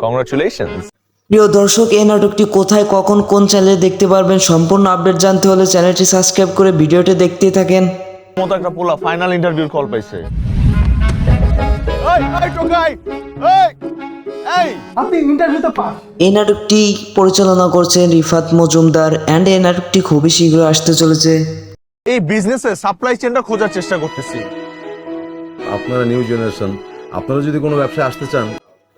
congratulations. প্রিয় দর্শক, এই নাটকটি কোথায়, কখন, কোন চ্যানেলে দেখতে পারবেন সম্পূর্ণ আপডেট জানতে হলে চ্যানেলটি সাবস্ক্রাইব করে ভিডিওটি দেখতেই থাকেন। মতো একটা পোলা ফাইনাল ইন্টারভিউর কল পাইছে। এই টোকাই, এই আপনি ইন্টারভিউতে পাস। এই নাটকটি পরিচালনা করছেন রিফাত মজুমদার অ্যান্ড এই নাটকটি খুবই শীঘ্র আসতে চলেছে। এই বিজনেসে সাপ্লাই চেনটা খোঁজার চেষ্টা করতেছি। আপনারা নিউ জেনারেশন, আপনারা যদি কোনো ব্যবসায় আসতে চান,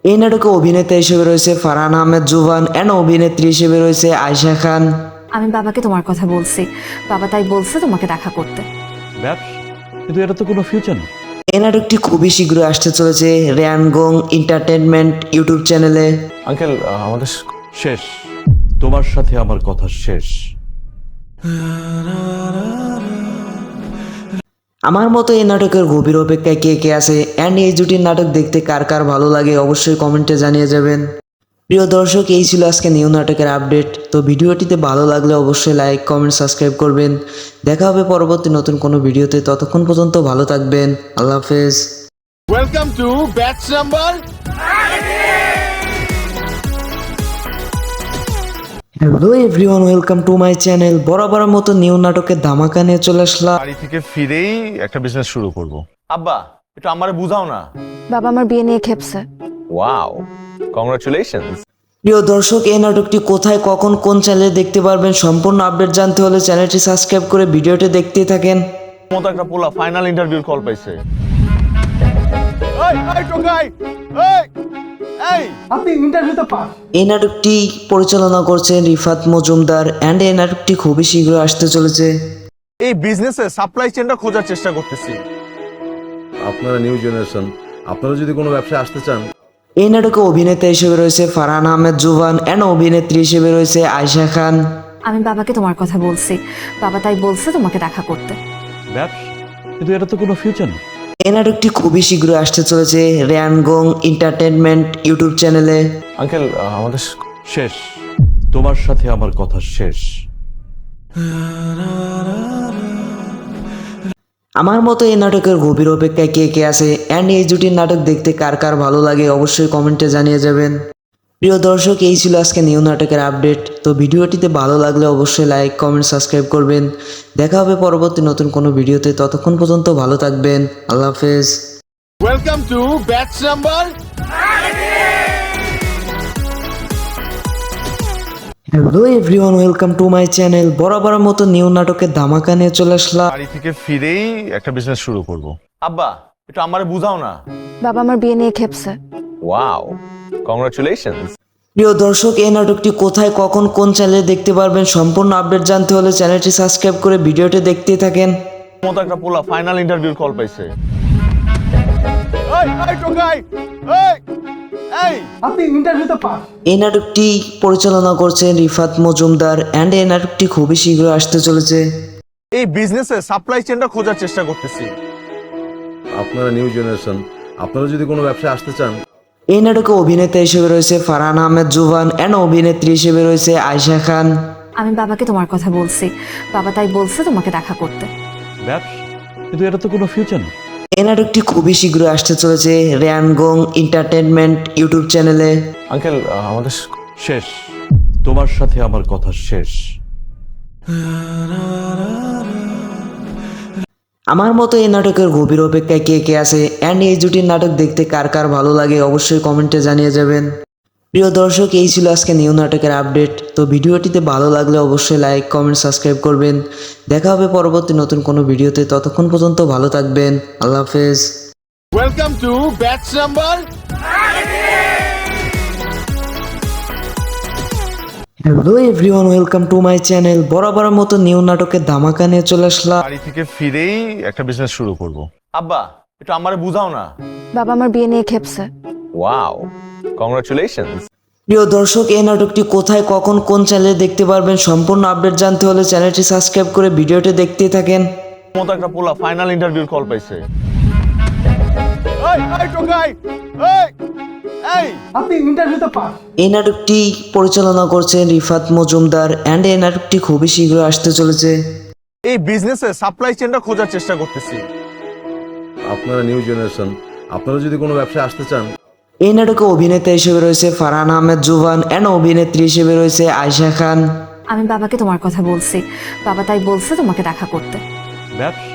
এই নাটকে অভিনেতা হিসেবে রয়েছে ফারহান আহমেদ জুবান অ্যান্ড অভিনেত্রী হিসেবে রয়েছে আয়েশা খান। আমি বাবাকে তোমার কথা বলছি, বাবা তাই বলছে তোমাকে দেখা করতে। ব্যবসা, কিন্তু এটা তো কোনো ফিউচার নেই। এই নাটকটি খুবই শীঘ্র আসতে চলেছে রেয়ানগং এন্টারটেনমেন্ট ইউটিউব চ্যানেলে। আঙ্কেল আমাদের শেষ, তোমার সাথে আমার কথা শেষ। আমার মতো এই নাটকের গভীর অপেক্ষায় কে কে আছে অ্যান্ড এই জুটির নাটক দেখতে কার কার ভালো লাগে অবশ্যই কমেন্টে জানিয়ে যাবেন। প্রিয় দর্শক, এই ছিল আজকে নিউ নাটকের আপডেট। তো ভিডিওটিতে ভালো লাগলে অবশ্যই লাইক কমেন্ট সাবস্ক্রাইব করবেন। দেখা হবে পরবর্তী নতুন কোনো ভিডিওতে। ততক্ষণ পর্যন্ত ভালো থাকবেন। আল্লাহ হাফেজ। Welcome to batch number. Hello everyone, welcome to my channel. বরাবরের মতো নিউ নাটকের ধামাকা নিয়ে চলে আসলাম। বাড়ি থেকে ফিরেই একটা বিজনেস শুরু করব। আব্বা একটু আমারে বুঝাও না। বাবা আমার বিয়ে নিয়ে খেপছে। Wow, congratulations. প্রিয় দর্শক, এই নাটকটি কোথায় কখন কোন চ্যানেলে দেখতে পারবেন সম্পূর্ণ আপডেট জানতে হলে চ্যানেলটি সাবস্ক্রাইব করে ভিডিওটি দেখতেই থাকেন। মতো একটা পোলা ফাইনাল ইন্টারভিউর কল পাইছে। এই টোকাই, এই আপনি ইন্টারভিউতে পাস। এই নাটকটি পরিচালনা করছেন রিফাত মজুমদার অ্যান্ড এই নাটকটি খুবই শীঘ্র আসতে চলেছে। এই বিজনেসে সাপ্লাই চেনটা খোঁজার চেষ্টা করতেছি। আপনারা নিউ জেনারেশন, আপনারা যদি কোনো ব্যবসায় আসতে চান, এই নাটকে অভিনেতা হিসেবে রয়েছে ফারহান আহমেদ জুবান অ্যান্ড অভিনেত্রী হিসেবে রয়েছে আয়েশা খান। আমি বাবাকে তোমার কথা বলছি, বাবা তাই বলছে তোমাকে দেখা করতে। ব্যবসা, কিন্তু এটা তো কোনো ফিউচার নেই। এই নাটকটি খুবই শীঘ্র আসতে চলেছে রেয়ানগং এন্টারটেনমেন্ট ইউটিউব চ্যানেলে। আঙ্কেল আমাদের শেষ, তোমার সাথে আমার কথা শেষ। আমার মতো এই নাটকের গভীর অপেক্ষায় কে কে আছে অ্যান্ড এই জুটির নাটক দেখতে কার কার ভালো লাগে অবশ্যই কমেন্টে জানিয়ে যাবেন। প্রিয় দর্শক, এই ছিল আজকে নিউ নাটকের আপডেট। তো ভিডিওটিতে ভালো লাগলে অবশ্যই লাইক কমেন্ট সাবস্ক্রাইব করবেন। দেখা হবে পরবর্তী নতুন কোনো ভিডিওতে। ততক্ষণ পর্যন্ত ভালো থাকবেন। আল্লাহ হাফেজ। Welcome to batch number. Hello everyone, welcome to my channel. বরাবরের মতো নিউ নাটকের ধামাকা নিয়ে চলে আসলাম। বাড়ি থেকে ফিরেই একটা বিজনেস শুরু করব। আব্বা একটু আমারে বুঝাও না। বাবা আমার বিয়ে নিয়ে খেপছে। Wow, congratulations. প্রিয় দর্শক, এই নাটকটি কোথায় কখন কোন চ্যানেলে দেখতে পারবেন সম্পূর্ণ আপডেট জানতে হলে চ্যানেলটি সাবস্ক্রাইব করে ভিডিওটি দেখতেই থাকেন। মতো একটা পোলা ফাইনাল ইন্টারভিউর কল পাইছে। এই টোকাই, এই আপনি ইন্টারভিউতে পাস। এই নাটকটি পরিচালনা করছেন রিফাত মজুমদার অ্যান্ড এই নাটকটি খুবই শীঘ্র আসতে চলেছে। এই বিজনেসে সাপ্লাই চেনটা খোঁজার চেষ্টা করতেছি। আপনারা নিউ জেনারেশন, আপনারা যদি কোনো ব্যবসায় আসতে চান, এই নাটকে অভিনেতা হিসেবে রয়েছে ফারহান আহমেদ জুবান অ্যান্ড অভিনেত্রী হিসেবে রয়েছে আয়েশা খান। আমি বাবাকে তোমার কথা বলছি, বাবা তাই বলছে তোমাকে দেখা করতে। ব্যবসা, কিন্তু এটা তো কোনো ফিউচার নেই। এই নাটকটি খুবই শীঘ্র আসতে চলেছে রেয়ানগং এন্টারটেনমেন্ট ইউটিউব চ্যানেলে। আঙ্কেল আমাদের শেষ, তোমার সাথে আমার কথা শেষ। আমার মতো এই নাটকের গভীর অপেক্ষায় কে কে আছে অ্যান্ড এই জুটির নাটক দেখতে কার কার ভালো লাগে অবশ্যই কমেন্টে জানিয়ে যাবেন। প্রিয় দর্শক, এই ছিল আজকে নিউ নাটকের আপডেট। তো ভিডিওটিতে ভালো লাগলে অবশ্যই লাইক কমেন্ট সাবস্ক্রাইব করবেন। দেখা হবে পরবর্তী নতুন কোনো ভিডিওতে। ততক্ষণ পর্যন্ত ভালো থাকবেন। আল্লাহ হাফেজ। Welcome to batch number. Hello everyone, welcome to my channel. বরাবরের মতো নিউ নাটকের ধামাকা নিয়ে চলে আসলাম। বাড়ি থেকে ফিরেই একটা বিজনেস শুরু করব। আব্বা একটু আমারে বুঝাও না। বাবা আমার বিয়ে নিয়ে খেপছে। Wow, congratulations. প্রিয় দর্শক, এই নাটকটি কোথায় কখন কোন চ্যানেলে দেখতে পারবেন সম্পূর্ণ আপডেট জানতে হলে চ্যানেলটি সাবস্ক্রাইব করে ভিডিওটি দেখতেই থাকেন। মতো একটা পোলা ফাইনাল ইন্টারভিউর কল পাইছে। এই টোকাই, এই আপনি ইন্টারভিউতে পাস। এই নাটকটি পরিচালনা করছেন রিফাত মজুমদার অ্যান্ড এই নাটকটি খুবই শীঘ্র আসতে চলেছে। এই বিজনেসে সাপ্লাই চেনটা খোঁজার চেষ্টা করতেছি। আপনারা নিউ জেনারেশন, আপনারা যদি কোনো ব্যবসায় আসতে চান, এই নাটকে অভিনেতা হিসেবে রয়েছে ফারহান আহমেদ জুবান অ্যান্ড অভিনেত্রী হিসেবে রয়েছে আয়েশা খান। আমি বাবাকে তোমার কথা বলছি, বাবা তাই বলছে তোমাকে দেখা করতে। ব্যবসা,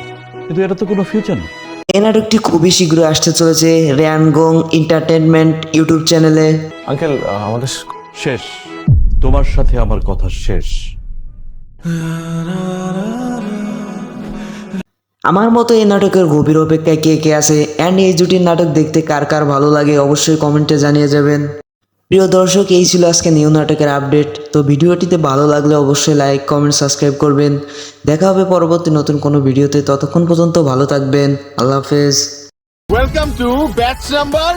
কিন্তু এটা তো কোনো ফিউচার নেই। এই নাটকটি খুবই শীঘ্রই আসতে চলেছে রেয়ানগং এন্টারটেনমেন্ট ইউটিউব চ্যানেলে। আঙ্কেল আমাদের শেষ, তোমার সাথে আমার কথা শেষ। আমার মতো এই নাটকের গভীর অপেক্ষায় কে কে আছে অ্যান্ড এই জুটির নাটক দেখতে কার কার ভালো লাগে অবশ্যই কমেন্টে জানিয়ে যাবেন। প্রিয় দর্শক, এই ছিল আজকে নিউ নাটকের আপডেট। তো ভিডিওটিতে ভালো লাগলে অবশ্যই লাইক কমেন্ট সাবস্ক্রাইব করবেন। দেখা হবে পরবর্তী নতুন কোনো ভিডিওতে, ততক্ষণ পর্যন্ত ভালো থাকবেন। আল্লাহ হাফেজ। Welcome to batch number.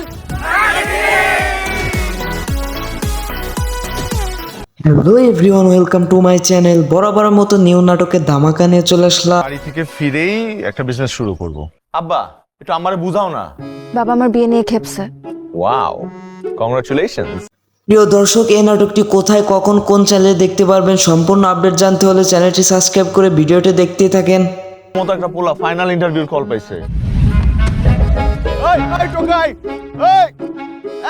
Hello everyone, welcome to my channel. বরাবরের মতো নিউ নাটকের ধামাকা নিয়ে চলে আসলাম। বাড়ি থেকে ফিরেই একটা বিজনেস শুরু করব। আব্বা একটু আমারে বুঝাও না। বাবা আমার বিয়ে নিয়ে খেপছে। Wow, congratulations. প্রিয় দর্শক, এই নাটকটি কোথায় কখন কোন চ্যানেলে দেখতে পারবেন সম্পূর্ণ আপডেট জানতে হলে চ্যানেলটি সাবস্ক্রাইব করে ভিডিওটি দেখতেই থাকেন। মতো একটা পোলা ফাইনাল ইন্টারভিউর কল পাইছে। এই টোকাই,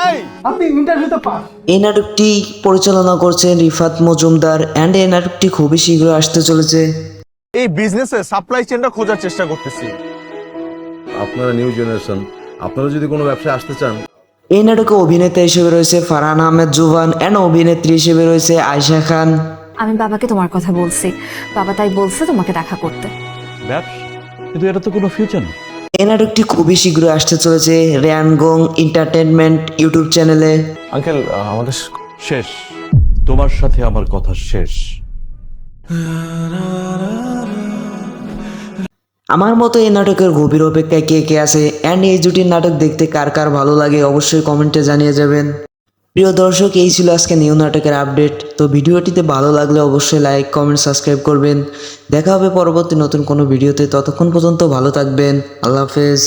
এই আপনি ইন্টারভিউতে পাস। এই নাটকটি পরিচালনা করছেন রিফাত মজুমদার অ্যান্ড এই নাটকটি খুবই শীঘ্রই আসতে চলেছে। এই বিজনেসে সাপ্লাই চেনটা খোঁজার চেষ্টা করতেছি। আপনারা নিউ জেনারেশন, আপনারা যদি কোনো ব্যবসায় আসতে চান, এই নাটকে অভিনেতা হিসেবে রয়েছে ফারহান আহমেদ জুবান অ্যান্ড অভিনেত্রী হিসেবে রয়েছে আয়শা খান। আমি বাবাকে তোমার কথা বলছি, বাবা তাই বলছে তোমাকে দেখা করতে। ব্যবসা, কিন্তু এটা তো কোনো ফিউচার নেই। এই নাটকটি খুবই শীঘ্রই আসতে চলেছে রেয়ানগং এন্টারটেনমেন্ট ইউটিউব চ্যানেলে। আঙ্কেল আমাদের শেষ, তোমার সাথে আমার কথা শেষ। আমার মতো এই নাটকের গভীর অপেক্ষায় কে কে আছে অ্যান্ড এই জুটির নাটক দেখতে কার কার ভালো লাগে অবশ্যই কমেন্টে জানিয়ে যাবেন। প্রিয় দর্শক, এই ছিল আজকে নিউ নাটকের আপডেট। তো ভিডিওটিতে ভালো লাগলে অবশ্যই লাইক কমেন্ট সাবস্ক্রাইব করবেন। দেখা হবে পরবর্তী নতুন কোনো ভিডিওতে, ততক্ষণ পর্যন্ত ভালো থাকবেন। আল্লাহ হাফেজ।